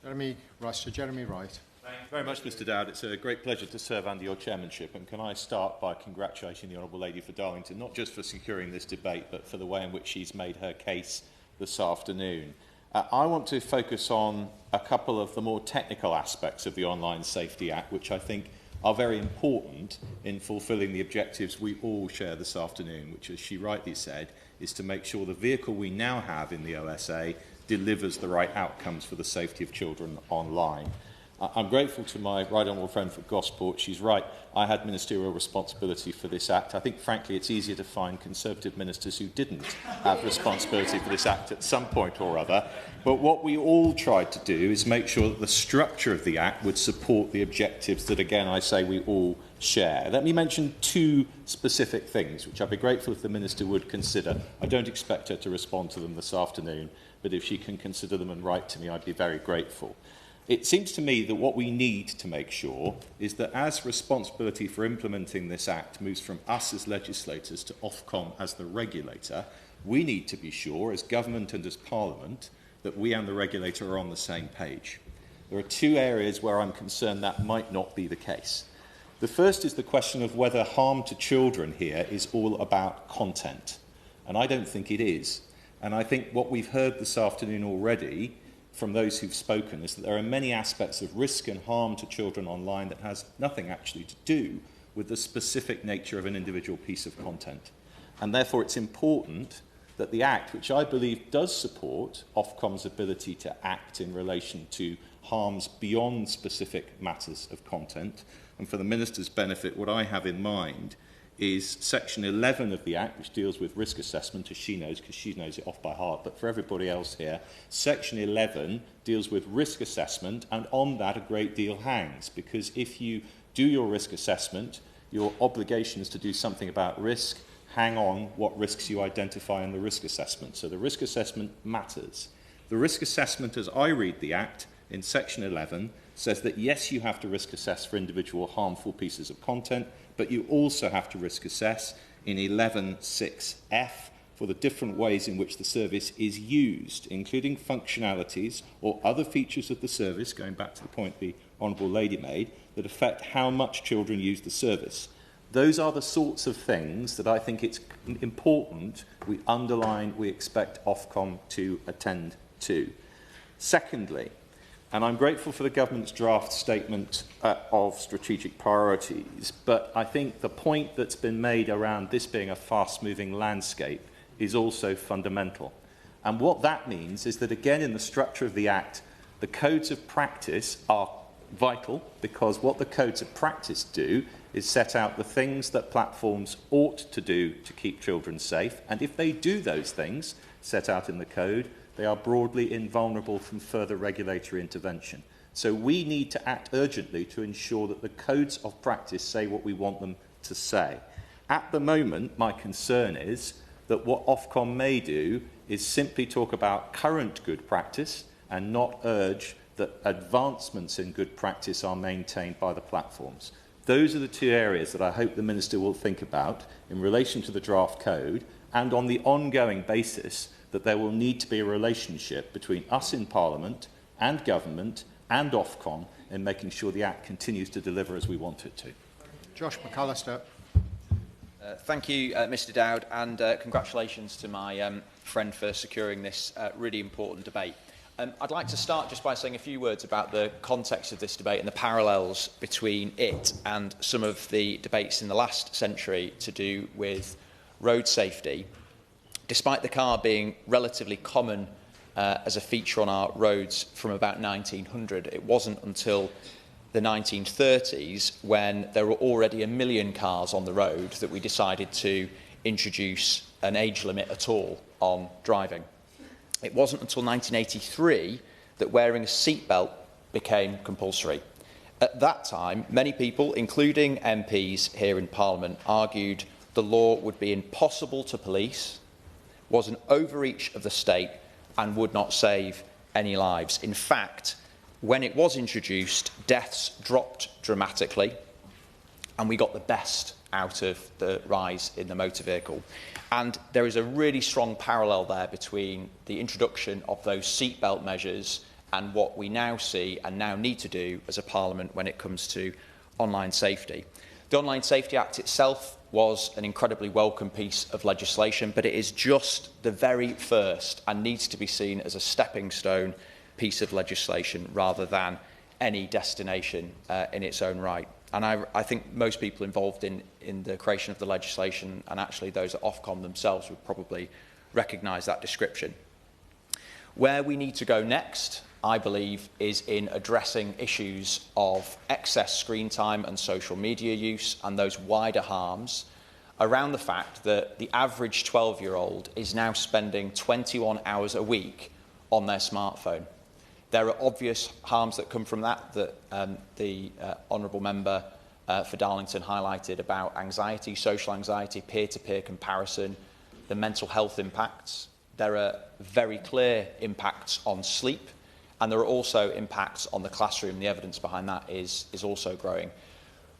Jeremy Wright. Thank you very much, Mr. Dowd. It's a great pleasure to serve under your chairmanship, and can I start by congratulating the Honourable Lady for Darlington, not just for securing this debate, but for the way in which she's made her case this afternoon. I want to focus on a couple of the more technical aspects of the Online Safety Act, which I think are very important in fulfilling the objectives we all share this afternoon, which, as she rightly said, is to make sure the vehicle we now have in the OSA delivers the right outcomes for the safety of children online. I'm grateful to my right honourable friend for Gosport. She's right. I had ministerial responsibility for this Act. I think, frankly, it's easier to find Conservative ministers who didn't have responsibility for this Act at some point or other. But what we all tried to do is make sure that the structure of the Act would support the objectives that, again, I say we all share. Let me mention two specific things, which I'd be grateful if the Minister would consider. I don't expect her to respond to them this afternoon, but if she can consider them and write to me, I'd be very grateful. It seems to me that what we need to make sure is that as responsibility for implementing this Act moves from us as legislators to Ofcom as the regulator, we need to be sure, as government and as Parliament, that we and the regulator are on the same page. There are two areas where I'm concerned that might not be the case. The first is the question of whether harm to children here is all about content. And I don't think it is. And I think what we've heard this afternoon already from those who've spoken is that there are many aspects of risk and harm to children online that has nothing actually to do with the specific nature of an individual piece of content. And therefore it's important that the Act, which I believe does support Ofcom's ability to act in relation to harms beyond specific matters of content, and for the Minister's benefit, what I have in mind is Section 11 of the Act, which deals with risk assessment, as she knows, because she knows it off by heart. But for everybody else here, Section 11 deals with risk assessment, and on that a great deal hangs, because if you do your risk assessment, your obligations to do something about risk hang on what risks you identify in the risk assessment. So the risk assessment matters. The risk assessment, as I read the Act, in Section 11, says that yes, you have to risk assess for individual harmful pieces of content, but you also have to risk assess in 11.6f for the different ways in which the service is used, including functionalities or other features of the service, going back to the point the Honourable Lady made, that affect how much children use the service. Those are the sorts of things that I think it's important we underline, we expect Ofcom to attend to. Secondly, and I'm grateful for the government's draft statement of strategic priorities, but I think the point that's been made around this being a fast-moving landscape is also fundamental. And what that means is that, again, in the structure of the Act, the codes of practice are vital, because what the codes of practice do is set out the things that platforms ought to do to keep children safe, and if they do those things set out in the code, they are broadly invulnerable from further regulatory intervention. So we need to act urgently to ensure that the codes of practice say what we want them to say. At the moment, my concern is that what Ofcom may do is simply talk about current good practice and not urge that advancements in good practice are maintained by the platforms. Those are the two areas that I hope the Minister will think about in relation to the draft code, and on the ongoing basis that there will need to be a relationship between us in Parliament and Government and Ofcom in making sure the Act continues to deliver as we want it to. Josh McAllister. Thank you, Mr Dowd, and congratulations to my friend for securing this really important debate. I'd like to start just by saying a few words about the context of this debate and the parallels between it and some of the debates in the last century to do with road safety. Despite the car being relatively common as a feature on our roads from about 1900, it wasn't until the 1930s, when there were already 1 million cars on the road, that we decided to introduce an age limit at all on driving. It wasn't until 1983 that wearing a seatbelt became compulsory. At that time, many people, including MPs here in Parliament, argued the law would be impossible to police, was an overreach of the state, and would not save any lives. In fact, when it was introduced, deaths dropped dramatically, and we got the best out of the rise in the motor vehicle. And there is a really strong parallel there between the introduction of those seatbelt measures and what we now see and now need to do as a Parliament when it comes to online safety. The Online Safety Act itself was an incredibly welcome piece of legislation, but it is just the very first and needs to be seen as a stepping stone piece of legislation rather than any destination in its own right. And I think most people involved in the creation of the legislation, and actually those at Ofcom themselves, would probably recognise that description. Where we need to go next, I believe, is in addressing issues of excess screen time and social media use and those wider harms around the fact that the average 12-year-old is now spending 21 hours a week on their smartphone. There are obvious harms that come from that the Honourable Member for Darlington highlighted about anxiety, social anxiety, peer-to-peer comparison, the mental health impacts. There are very clear impacts on sleep, and there are also impacts on the classroom. The evidence behind that is also growing.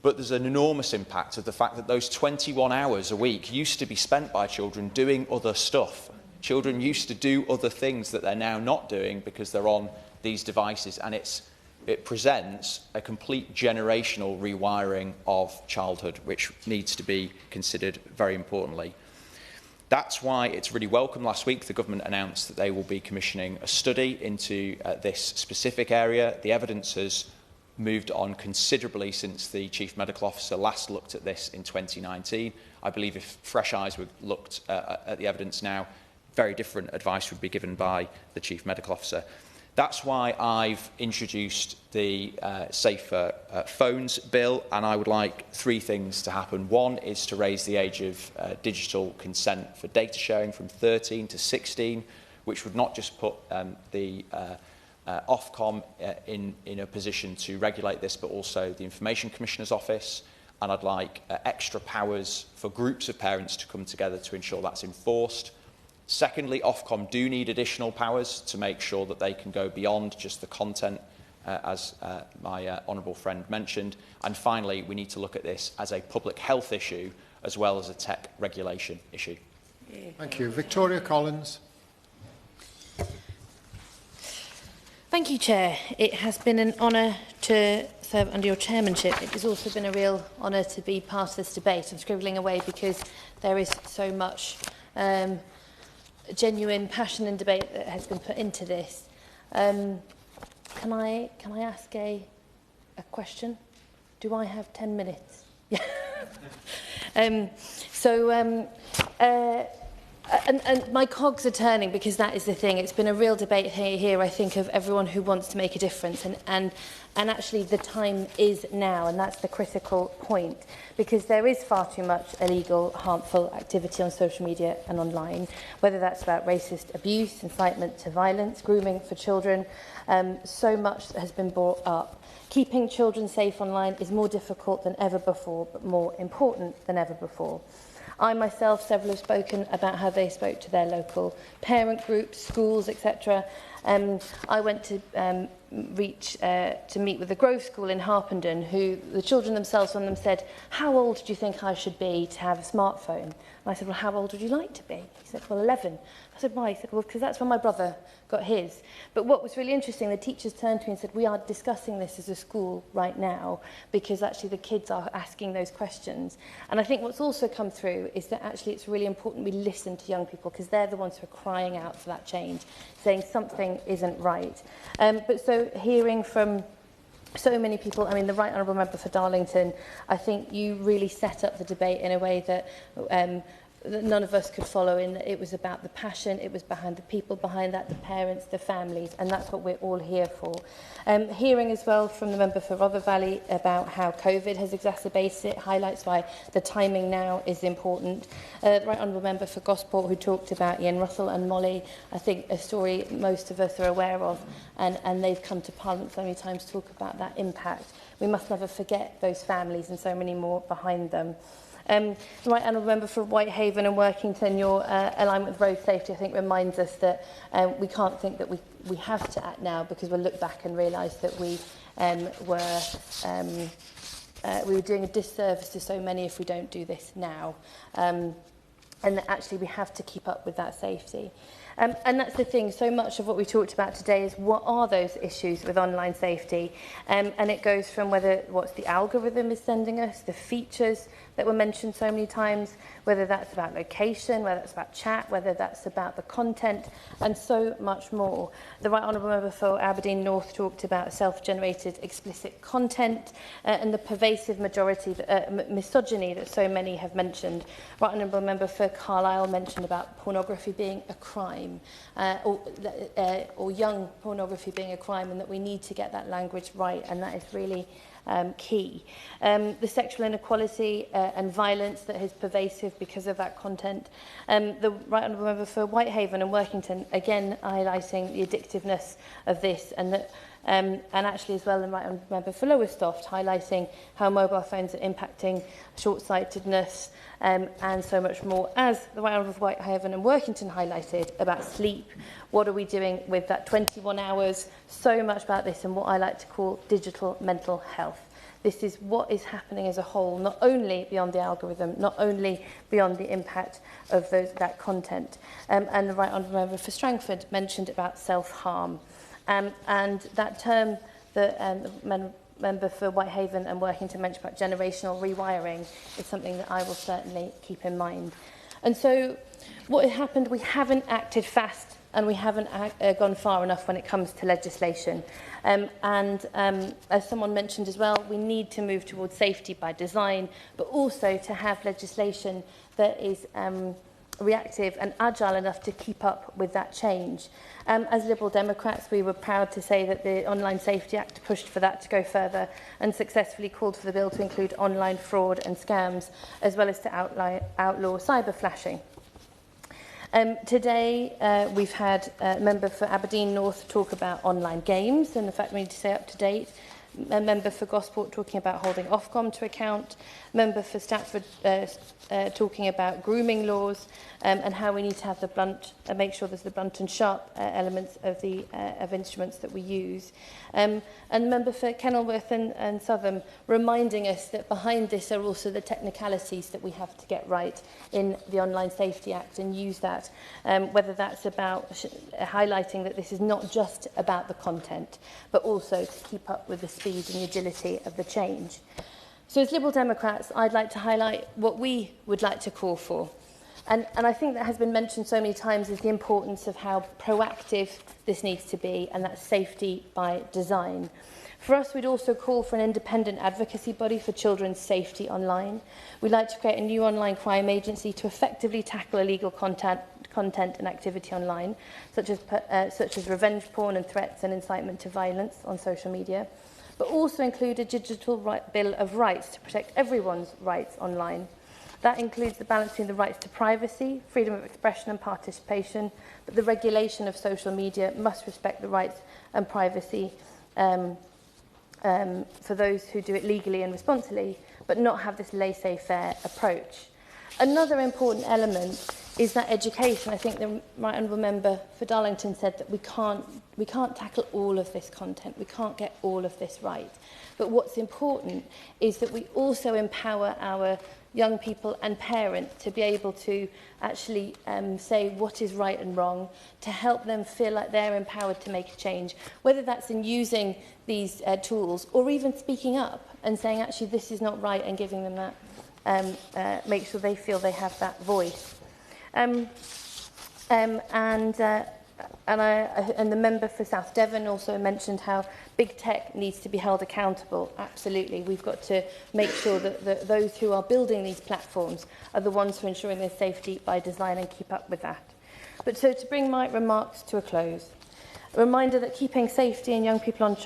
But there's an enormous impact of the fact that those 21 hours a week used to be spent by children doing other stuff. Children used to do other things that they're now not doing because they're on these devices, and it presents a complete generational rewiring of childhood, which needs to be considered very importantly. That's why it's really welcome. Last week, the government announced that they will be commissioning a study into this specific area. The evidence has moved on considerably since the Chief Medical Officer last looked at this in 2019. I believe if fresh eyes were looked at the evidence now, very different advice would be given by the Chief Medical Officer. That's why I've introduced the Safer Phones Bill, and I would like three things to happen. One is to raise the age of digital consent for data sharing from 13 to 16, which would not just put the Ofcom in a position to regulate this, but also the Information Commissioner's Office. And I'd like extra powers for groups of parents to come together to ensure that's enforced. Secondly, Ofcom do need additional powers to make sure that they can go beyond just the content, as my honourable friend mentioned. And finally, we need to look at this as a public health issue as well as a tech regulation issue. Thank you. Victoria Collins. Thank you, Chair. It has been an honour to serve under your chairmanship. It has also been a real honour to be part of this debate. I'm scribbling away because there is so much genuine passion and debate that has been put into this. Can I ask a question? Do I have 10 minutes? Yeah. And my cogs are turning because that is the thing. It's been a real debate here I think, of everyone who wants to make a difference. And actually the time is now, and that's the critical point. Because there is far too much illegal, harmful activity on social media and online, whether that's about racist abuse, incitement to violence, grooming for children. So much has been brought up. Keeping children safe online is more difficult than ever before, but more important than ever before. I myself, several have spoken about how they spoke to their local parent groups, schools, etc. I went to meet with the Grove School in Harpenden, who the children themselves, one of them said, "How old do you think I should be to have a smartphone?" And I said, "Well, how old would you like to be?" He said, "Well, 11. I said, "Why?" He said, "Well, because that's when my brother got his." But what was really interesting, the teachers turned to me and said, "We are discussing this as a school right now because actually the kids are asking those questions." And I think what's also come through is that actually it's really important we listen to young people because they're the ones who are crying out for that change, saying something isn't right. But so hearing from so many people, I mean, the Right Honourable Member for Darlington, I think you really set up the debate in a way that none of us could follow, in that it was about the passion, it was behind the people behind that, the parents, the families, and that's what we're all here for. Hearing as well from the member for Rother Valley about how COVID has exacerbated it, highlights why the timing now is important. The Right Honourable Member for Gosport, who talked about Ian Russell and Molly, I think a story most of us are aware of, and they've come to Parliament so many times to talk about that impact. We must never forget those families and so many more behind them. The Right Honourable Member for Whitehaven and Workington, your alignment with road safety, I think, reminds us that we can't think that we have to act now, because we'll look back and realise that we were doing a disservice to so many if we don't do this now. And that actually we have to keep up with that safety. And that's the thing, so much of what we talked about today is what are those issues with online safety? And it goes from what's the algorithm is sending us, the features that were mentioned so many times, whether that's about location, whether that's about chat, whether that's about the content, and so much more. The Right Honourable Member for Aberdeen North talked about self-generated explicit content and the pervasive misogyny that so many have mentioned. Right Honourable Member for Carlisle mentioned about pornography being a crime, or young pornography being a crime, and that we need to get that language right, and that is really key. The sexual inequality and violence that is pervasive because of that content. The Right Honourable Member for Whitehaven and Workington, again highlighting the addictiveness of this, and that and actually as well the Right Honourable Member for Lowestoft highlighting how mobile phones are impacting short-sightedness and so much more. As the Right Honourable for Whitehaven and Workington highlighted about sleep, what are we doing with that 21 hours? So much about this and what I like to call digital mental health. This is what is happening as a whole, not only beyond the algorithm, not only beyond the impact of that content. And the Right Honourable Member for Strangford mentioned about self-harm. And that term that the member for Whitehaven and Workington mentioned about generational rewiring is something that I will certainly keep in mind. And so what has happened, we haven't acted fast and we haven't gone far enough when it comes to legislation. As someone mentioned as well, we need to move towards safety by design, but also to have legislation that is reactive and agile enough to keep up with that change. As Liberal Democrats, we were proud to say that the Online Safety Act pushed for that to go further and successfully called for the bill to include online fraud and scams, as well as to outlaw cyber flashing. Today, we've had a member for Aberdeen North talk about online games and the fact we need to stay up to date. A member for Gosport talking about holding Ofcom to account. Member for Stratford talking about grooming laws and how we need to have the blunt, make sure there's the blunt and sharp elements of the of instruments that we use. And the member for Kenilworth and Southam reminding us that behind this are also the technicalities that we have to get right in the Online Safety Act and use that, whether that's about highlighting that this is not just about the content, but also to keep up with the speed and the agility of the change. So as Liberal Democrats, I'd like to highlight what we would like to call for. And I think that has been mentioned so many times is the importance of how proactive this needs to be, and that's safety by design. For us, we'd also call for an independent advocacy body for children's safety online. We'd like to create a new online crime agency to effectively tackle illegal content and activity online, such as revenge porn and threats and incitement to violence on social media, but also include a digital bill of rights to protect everyone's rights online. That includes the balancing the rights to privacy, freedom of expression and participation, but the regulation of social media must respect the rights and privacy for those who do it legally and responsibly, but not have this laissez-faire approach. Another important element is that education. I think the Right Honourable Member for Darlington said that we can't tackle all of this content, we can't get all of this right. But what's important is that we also empower our young people and parents to be able to actually say what is right and wrong, to help them feel like they're empowered to make a change, whether that's in using these tools or even speaking up and saying actually this is not right and giving them that, make sure they feel they have that voice. And the member for South Devon also mentioned how big tech needs to be held accountable. Absolutely. We've got to make sure that those who are building these platforms are the ones who are ensuring their safety by design and keep up with that. But so to bring my remarks to a close, a reminder that keeping safety and young people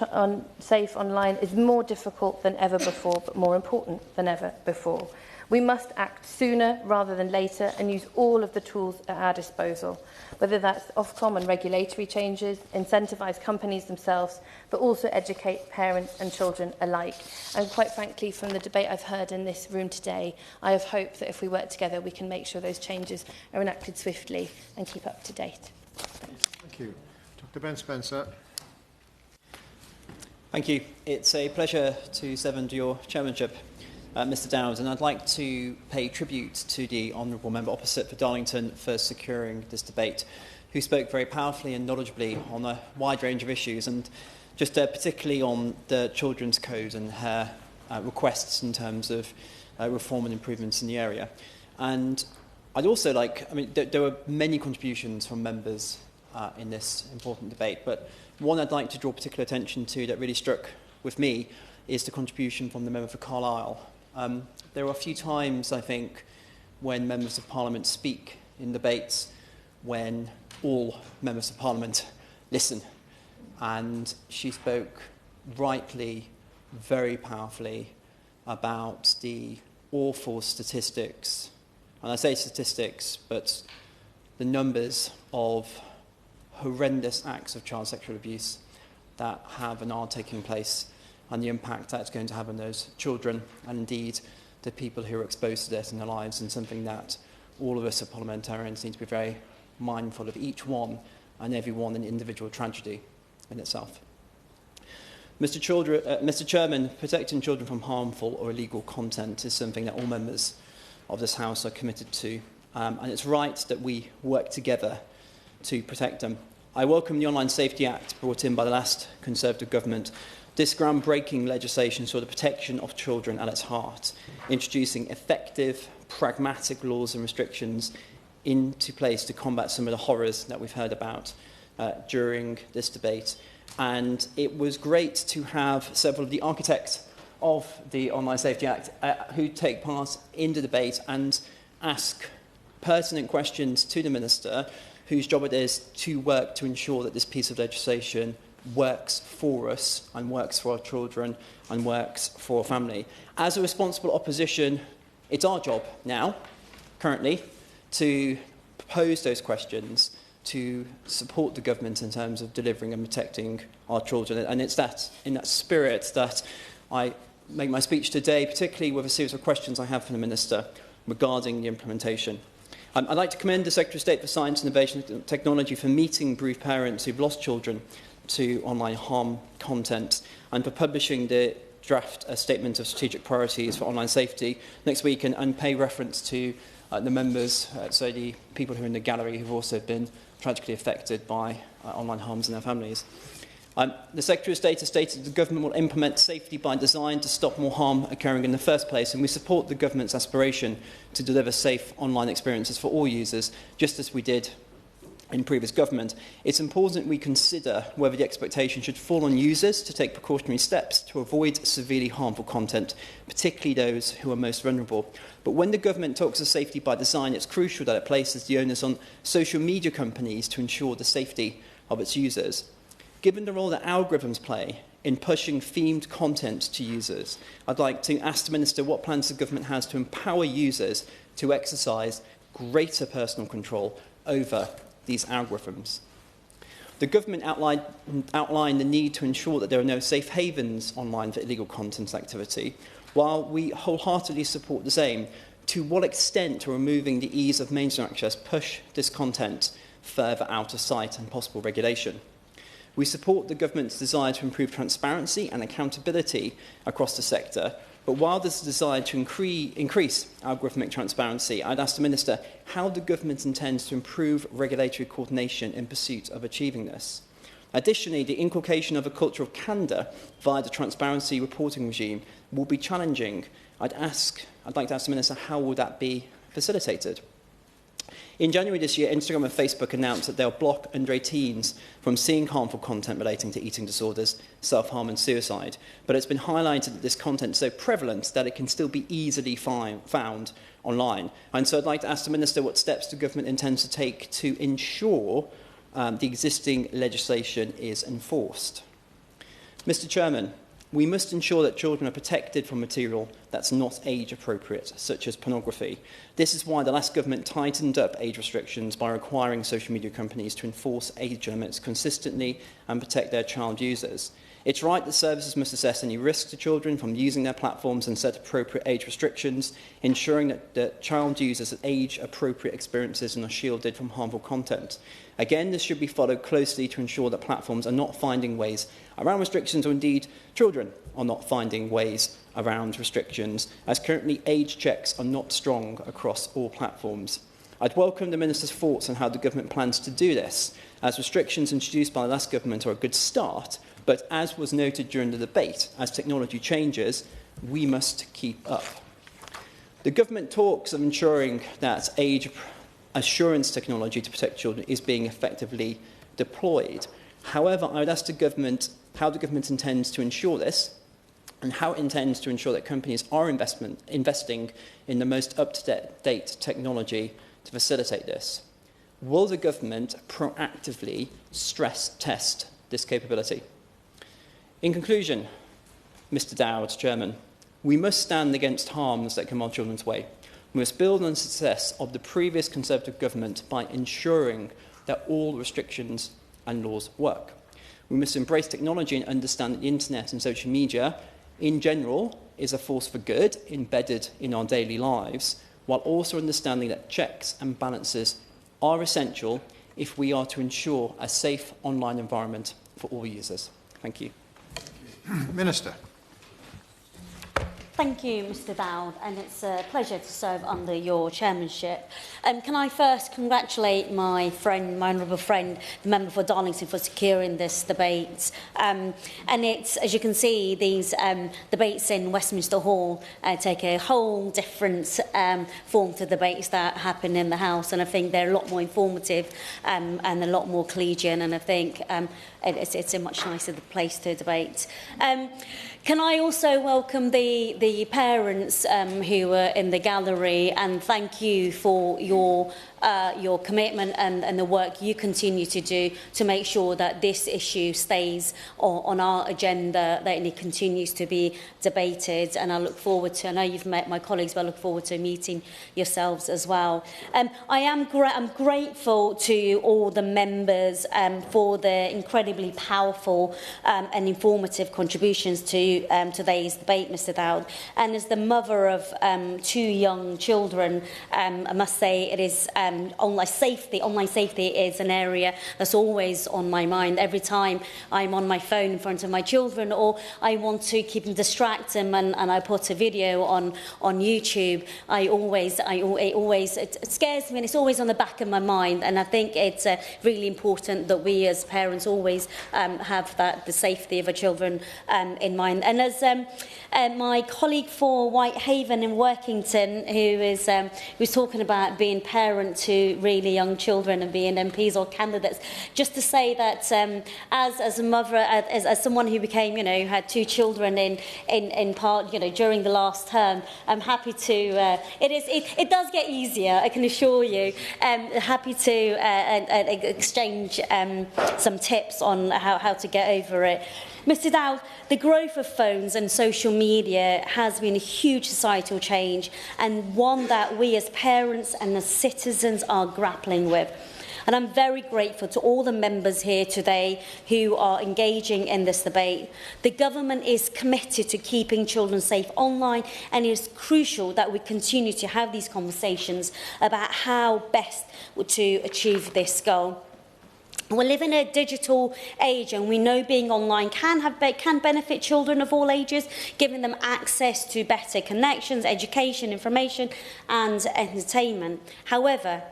safe online is more difficult than ever before, but more important than ever before. We must act sooner rather than later and use all of the tools at our disposal, whether that's Ofcom and regulatory changes, incentivise companies themselves, but also educate parents and children alike. And quite frankly, from the debate I've heard in this room today, I have hope that if we work together, we can make sure those changes are enacted swiftly and keep up to date. Thank you. Dr. Ben Spencer. Thank you. It's a pleasure to serve under your chairmanship, Mr Dowd, and I'd like to pay tribute to the Honourable Member opposite for Darlington for securing this debate. who spoke very powerfully and knowledgeably on a wide range of issues, and just particularly on the Children's Code and her requests in terms of reform and improvements in the area. And I'd also like, there were many contributions from members in this important debate, but one I'd like to draw particular attention to that really struck with me is the contribution from the member for Carlisle. There are a few times, I think, when members of Parliament speak in debates when all members of Parliament listen. And she spoke rightly, very powerfully about the awful statistics, and I say statistics, but the numbers of horrendous acts of child sexual abuse that have and are taking place, and the impact that's going to have on those children and indeed the people who are exposed to this in their lives, and something that all of us as parliamentarians need to be very mindful of, each one and every one an individual tragedy in itself. Mr. Chairman, protecting children from harmful or illegal content is something that all members of this House are committed to, and it's right that we work together to protect them. I welcome the Online Safety Act brought in by the last Conservative government. This groundbreaking legislation saw the protection of children at its heart, introducing effective, pragmatic laws and restrictions into place to combat some of the horrors that we've heard about during this debate. And it was great to have several of the architects of the Online Safety Act who take part in the debate and ask pertinent questions to the Minister, whose job it is to work to ensure that this piece of legislation works for us and works for our children and works for our family. As a responsible opposition, it's our job now, currently, to pose those questions, to support the government in terms of delivering and protecting our children. And it's that, in that spirit, that I make my speech today, particularly with a series of questions I have for the Minister regarding the implementation. I'd like to commend the Secretary of State for Science, Innovation and Technology for meeting bereaved parents who've lost children to online harm content, and for publishing the draft statement of strategic priorities for online safety next week, and pay reference to the members, so the people who are in the gallery who've also been tragically affected by online harms in their families. The Secretary of State has stated that the government will implement safety by design to stop more harm occurring in the first place, and we support the government's aspiration to deliver safe online experiences for all users, just as we did in previous government. It's important we consider whether the expectation should fall on users to take precautionary steps to avoid severely harmful content, particularly those who are most vulnerable. But when the government talks of safety by design, it's crucial that it places the onus on social media companies to ensure the safety of its users. Given the role that algorithms play in pushing themed content to users, I'd like to ask the Minister what plans the government has to empower users to exercise greater personal control over these algorithms. The government outlined the need to ensure that there are no safe havens online for illegal content activity. While we wholeheartedly support the same, to what extent are removing the ease of mainstream access push this content further out of sight and possible regulation? We support the government's desire to improve transparency and accountability across the sector, but while there's a desire to increase algorithmic transparency, I'd ask the Minister how the government intends to improve regulatory coordination in pursuit of achieving this. Additionally, the inculcation of a culture of candour via the transparency reporting regime will be challenging. I'd like to ask the Minister, how will that be facilitated? In January this year, Instagram and Facebook announced that they'll block under 18s from seeing harmful content relating to eating disorders, self-harm and suicide. But it's been highlighted that this content is so prevalent that it can still be easily found online. And so I'd like to ask the Minister what steps the government intends to take to ensure the existing legislation is enforced. Mr. Chairman, we must ensure that children are protected from material that's not age appropriate, such as pornography. This is why the last government tightened up age restrictions by requiring social media companies to enforce age limits consistently and protect their child users. It's right that services must assess any risk to children from using their platforms and set appropriate age restrictions, ensuring that the child users age-appropriate experiences and are shielded from harmful content. Again, this should be followed closely to ensure that platforms are not finding ways around restrictions, or indeed children are not finding ways around restrictions, as currently age checks are not strong across all platforms. I'd welcome the Minister's thoughts on how the government plans to do this, as restrictions introduced by the last government are a good start, but as was noted during the debate, as technology changes, we must keep up. The government talks of ensuring that age assurance technology to protect children is being effectively deployed. However, I would ask the government how the government intends to ensure this, and how it intends to ensure that companies are investing in the most up-to-date technology to facilitate this. Will the government proactively stress test this capability? In conclusion, Mr Dowd, Chairman, we must stand against harms that come our children's way. We must build on the success of the previous Conservative government by ensuring that all restrictions and laws work. We must embrace technology and understand that the internet and social media, in general, is a force for good embedded in our daily lives, while also understanding that checks and balances are essential if we are to ensure a safe online environment for all users. Thank you. Minister. Thank you, Mr Dowd, and it's a pleasure to serve under your chairmanship. Can I first congratulate my friend, my honourable friend, the member for Darlington, for securing this debate. And it's, as you can see, these debates in Westminster Hall take a whole different form to debates that happen in the House, and I think they're a lot more informative and a lot more collegiate, and I think it's a much nicer place to debate. Can I also welcome the parents who were in the gallery, and thank you for your commitment and the work you continue to do to make sure that this issue stays on our agenda, that it continues to be debated. And I look forward to, I know you've met my colleagues, but I look forward to meeting yourselves as well. I'm grateful to all the members for their incredibly powerful and informative contributions to today's debate, Mr Dowd. And as the mother of 2 young children, I must say it is online safety is an area that's always on my mind. Every time I'm on my phone in front of my children, or I want to keep them distracted, and I put a video on YouTube, it scares me, and it's always on the back of my mind. And I think it's really important that we as parents always have the safety of our children in mind. And as my colleague for Whitehaven in Workington, who's talking about being parent to really young children and being MPs or candidates, just to say that as a mother, as someone who became, who had 2 children in part, during the last term, I'm happy to. It does get easier, I can assure you. Happy to exchange some tips on how to get over it. Mr Dowd, the growth of phones and social media has been a huge societal change, and one that we as parents and as citizens are grappling with. And I'm very grateful to all the members here today who are engaging in this debate. The government is committed to keeping children safe online, and it is crucial that we continue to have these conversations about how best to achieve this goal. We live in a digital age, and we know being online can benefit children of all ages, giving them access to better connections, education, information and entertainment. However,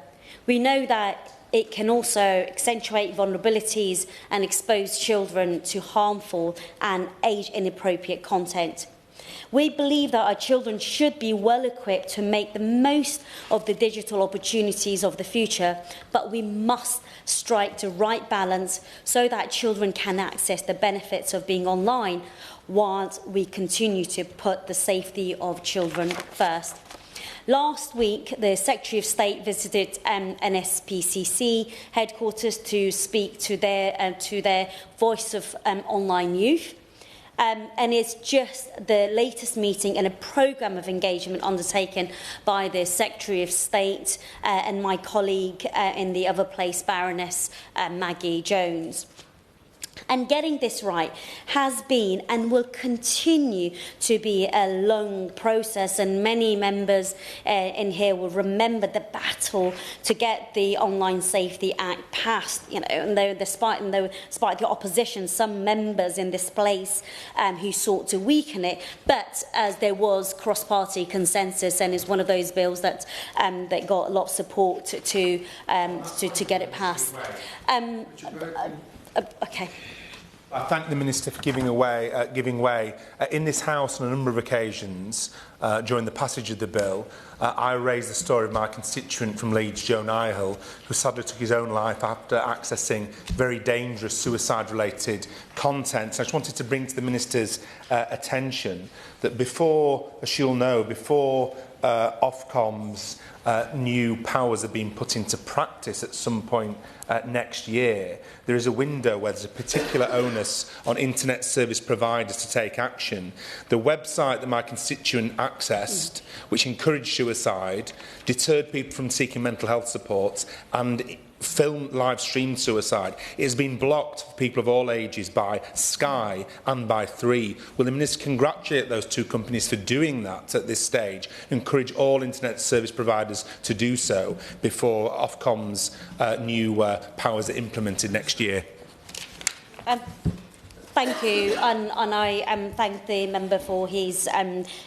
we know that it can also accentuate vulnerabilities and expose children to harmful and age-inappropriate content. We believe that our children should be well equipped to make the most of the digital opportunities of the future, but we must strike the right balance so that children can access the benefits of being online whilst we continue to put the safety of children first. Last week, the Secretary of State visited NSPCC headquarters to speak to their voice of online youth. And it's just the latest meeting and a programme of engagement undertaken by the Secretary of State and my colleague in the other place, Baroness Maggie Jones. And getting this right has been and will continue to be a long process, and many members in here will remember the battle to get the Online Safety Act passed. You know, and despite the opposition, some members in this place who sought to weaken it, but as there was cross-party consensus, and it's one of those bills that that got a lot of support to get it passed. Okay. I thank the Minister for giving way. In this House on a number of occasions during the passage of the bill, I raised the story of my constituent from Leeds, Joe Nihill, who sadly took his own life after accessing very dangerous suicide-related content. So I just wanted to bring to the Minister's attention that before, as she'll know, before Ofcom's new powers have been put into practice at some point next year, there is a window where there's a particular onus on internet service providers to take action. The website that my constituent accessed, which encouraged suicide, deterred people from seeking mental health support, and live streamed suicide. It has been blocked for people of all ages by Sky and by 3. Will the Minister congratulate those two companies for doing that at this stage, encourage all internet service providers to do so before Ofcom's new powers are implemented next year? Thank you, and I thank the member for his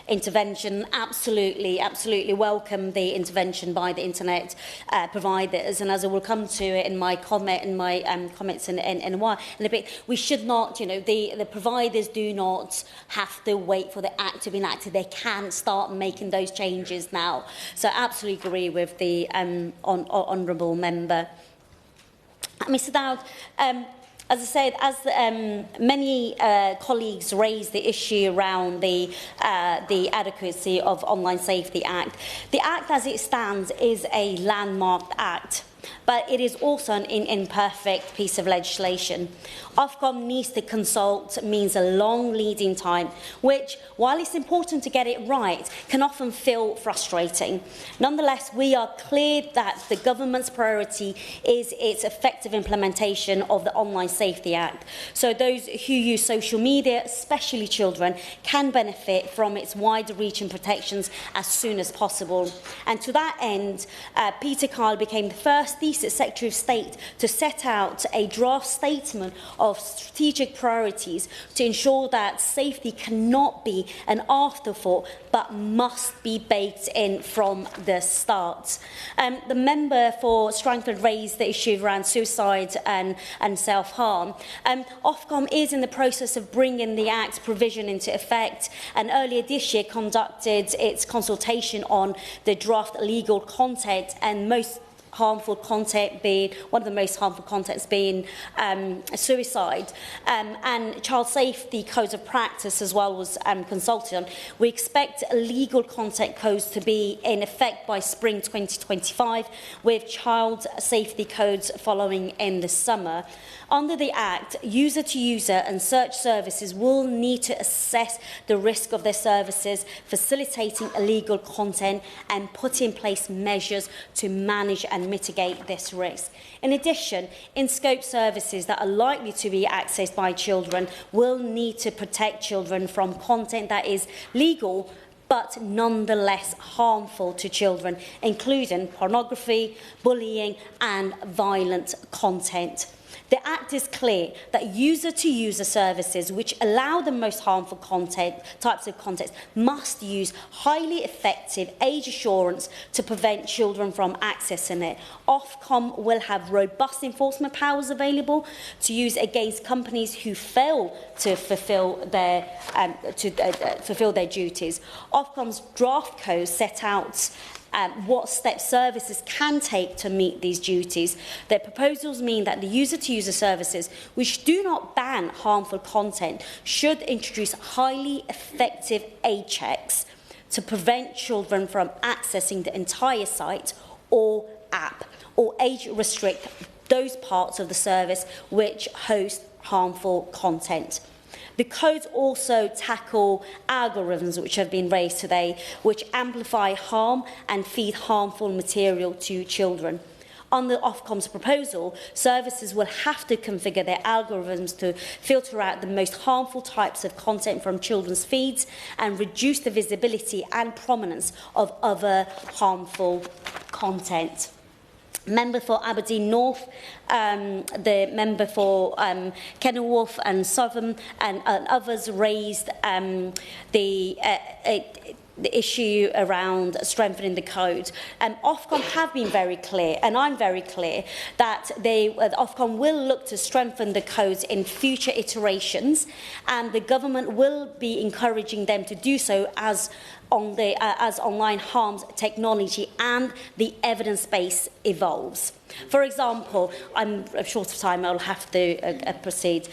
intervention. Absolutely welcome the intervention by the internet providers, and as I will come to it in my comments in a bit, we should not, you know, the providers do not have to wait for the act to be enacted. They can start making those changes now. So I absolutely agree with the honourable member. Mr. Dowd, as I said, as many colleagues raised the issue around the adequacy of Online Safety Act, the Act as it stands is a landmark Act, but it is also an imperfect piece of legislation. Ofcom needs to consult means a long leading time, which, while it's important to get it right, can often feel frustrating. Nonetheless, we are clear that the government's priority is its effective implementation of the Online Safety Act, so those who use social media, especially children, can benefit from its wide-reaching protections as soon as possible. And to that end, Peter Kyle became the first thesis Secretary of State to set out a draft statement of strategic priorities to ensure that safety cannot be an afterthought but must be baked in from the start. The member for Strangford raised the issue around suicide and self-harm. Ofcom is in the process of bringing the Act's provision into effect, and earlier this year conducted its consultation on the draft legal content, and most harmful content being, one of the most harmful contents being suicide. And child safety codes of practice as well was consulted on. We expect legal content codes to be in effect by spring 2025, with child safety codes following in the summer. Under the Act, user-to-user and search services will need to assess the risk of their services, facilitating illegal content and put in place measures to manage and mitigate this risk. In addition, in-scope services that are likely to be accessed by children will need to protect children from content that is legal but nonetheless harmful to children, including pornography, bullying and violent content. The Act is clear that user-to-user services which allow the most harmful types of content must use highly effective age assurance to prevent children from accessing it. Ofcom will have robust enforcement powers available to use against companies who fail to fulfil their duties. Ofcom's draft code set out what steps services can take to meet these duties. Their proposals mean that the user-to-user services, which do not ban harmful content, should introduce highly effective age checks to prevent children from accessing the entire site or app, or age restrict those parts of the service which host harmful content. The codes also tackle algorithms which have been raised today, which amplify harm and feed harmful material to children. On the Ofcom's proposal, services will have to configure their algorithms to filter out the most harmful types of content from children's feeds and reduce the visibility and prominence of other harmful content. Member for Aberdeen North, the member for Kenilworth and Southern and others raised the issue around strengthening the code. Ofcom have been very clear, and I'm very clear, that Ofcom will look to strengthen the codes in future iterations, and the government will be encouraging them to do so as online harms technology and the evidence base evolves. For example, I'm short of time, I'll have to proceed.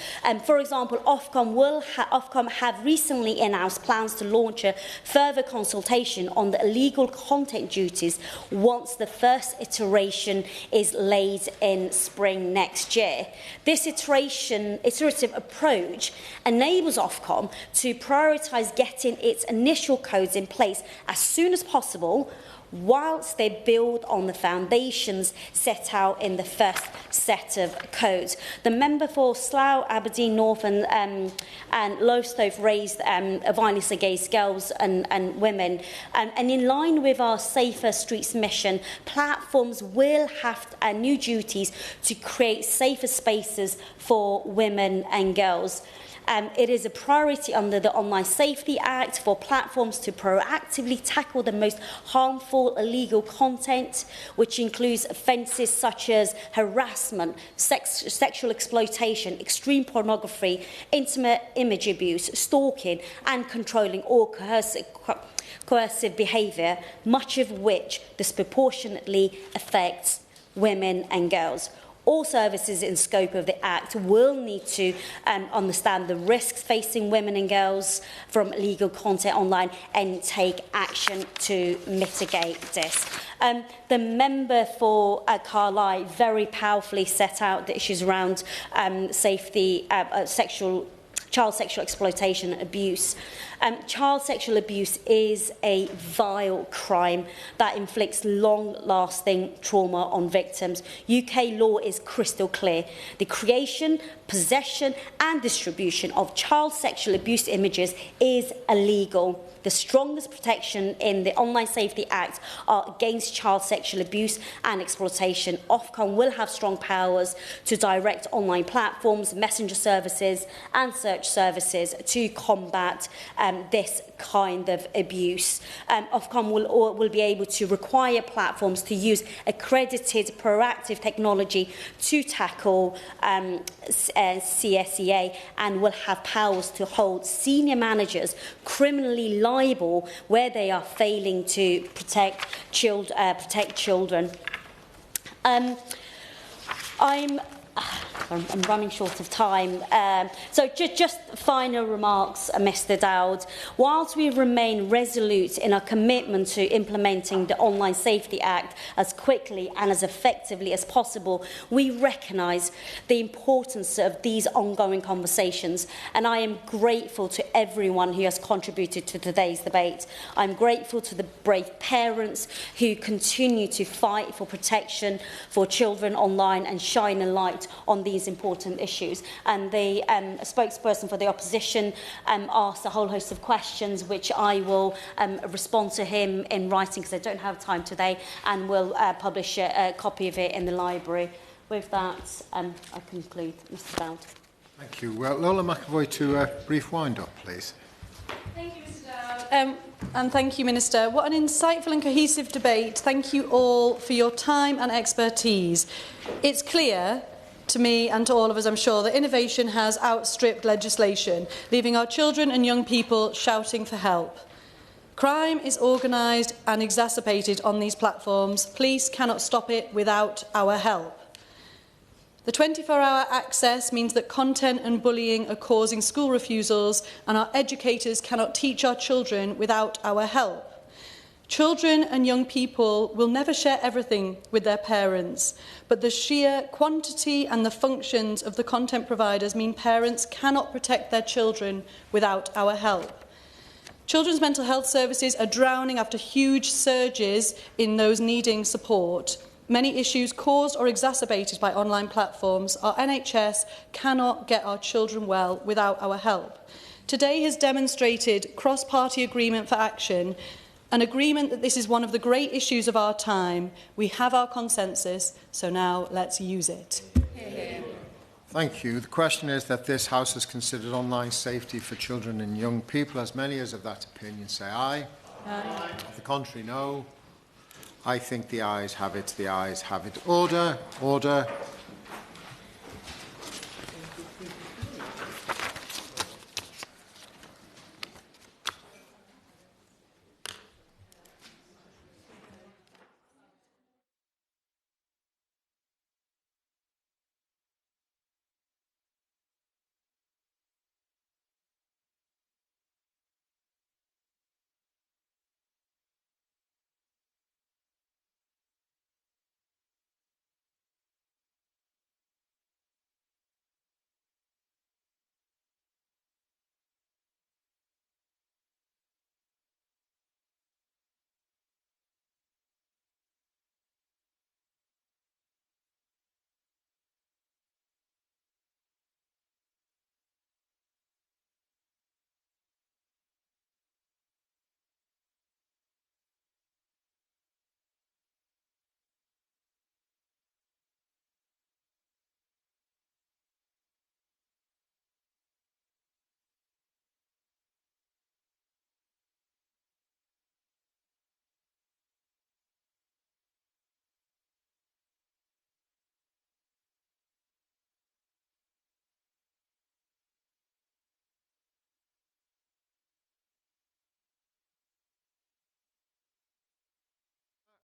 For example, Ofcom have recently announced plans to launch a further consultation on the illegal content duties once the first iteration is laid in spring next year. This iterative approach enables Ofcom to prioritise getting its initial codes in place as soon as possible, whilst they build on the foundations set out in the first set of codes. The member for Slough, Aberdeen North and Lowestoft raised violence against girls and women. And in line with our Safer Streets mission, platforms will have new duties to create safer spaces for women and girls. It is a priority under the Online Safety Act for platforms to proactively tackle the most harmful illegal content, which includes offences such as harassment, sexual exploitation, extreme pornography, intimate image abuse, stalking and controlling or coercive behaviour, much of which disproportionately affects women and girls. All services in scope of the Act will need to understand the risks facing women and girls from illegal content online and take action to mitigate this. The member for Carlisle very powerfully set out the issues around safety, child sexual exploitation and abuse. Child sexual abuse is a vile crime that inflicts long-lasting trauma on victims. UK law is crystal clear. The creation, possession and distribution of child sexual abuse images is illegal. The strongest protection in the Online Safety Act are against child sexual abuse and exploitation. Ofcom will have strong powers to direct online platforms, messenger services and search services to combat this kind of abuse. Ofcom will be able to require platforms to use accredited proactive technology to tackle CSEA and will have powers to hold senior managers criminally liable where they are failing to protect children. I'm running short of time. So just final remarks, Mr Dowd. Whilst we remain resolute in our commitment to implementing the Online Safety Act as quickly and as effectively as possible, we recognise the importance of these ongoing conversations, and I am grateful to everyone who has contributed to today's debate. I'm grateful to the brave parents who continue to fight for protection for children online and shine a light on these important issues. And the spokesperson for the opposition asked a whole host of questions, which I will respond to him in writing because I don't have time today, and will publish a copy of it in the library. With that, I conclude. Mr Dowd. Thank you. Well, Lola McAvoy to a brief wind-up, please. Thank you, Mr Dowd. And thank you, Minister. What an insightful and cohesive debate. Thank you all for your time and expertise. It's clear to me and to all of us, I'm sure, that innovation has outstripped legislation, leaving our children and young people shouting for help. Crime is organised and exacerbated on these platforms. Police cannot stop it without our help. The 24-hour access means that content and bullying are causing school refusals, and our educators cannot teach our children without our help. Children and young people will never share everything with their parents, but the sheer quantity and the functions of the content providers mean parents cannot protect their children without our help. Children's mental health services are drowning after huge surges in those needing support. many issues caused or exacerbated by online platforms, our NHS cannot get our children well without our help. Today has demonstrated cross-party agreement for action, an agreement that this is one of the great issues of our time. We have our consensus, so now let's use it. Thank you. The question is that this House has considered online safety for children and young people. As many as of that opinion say aye. Aye. Of the contrary, no. I think the ayes have it. The ayes have it. Order. Order.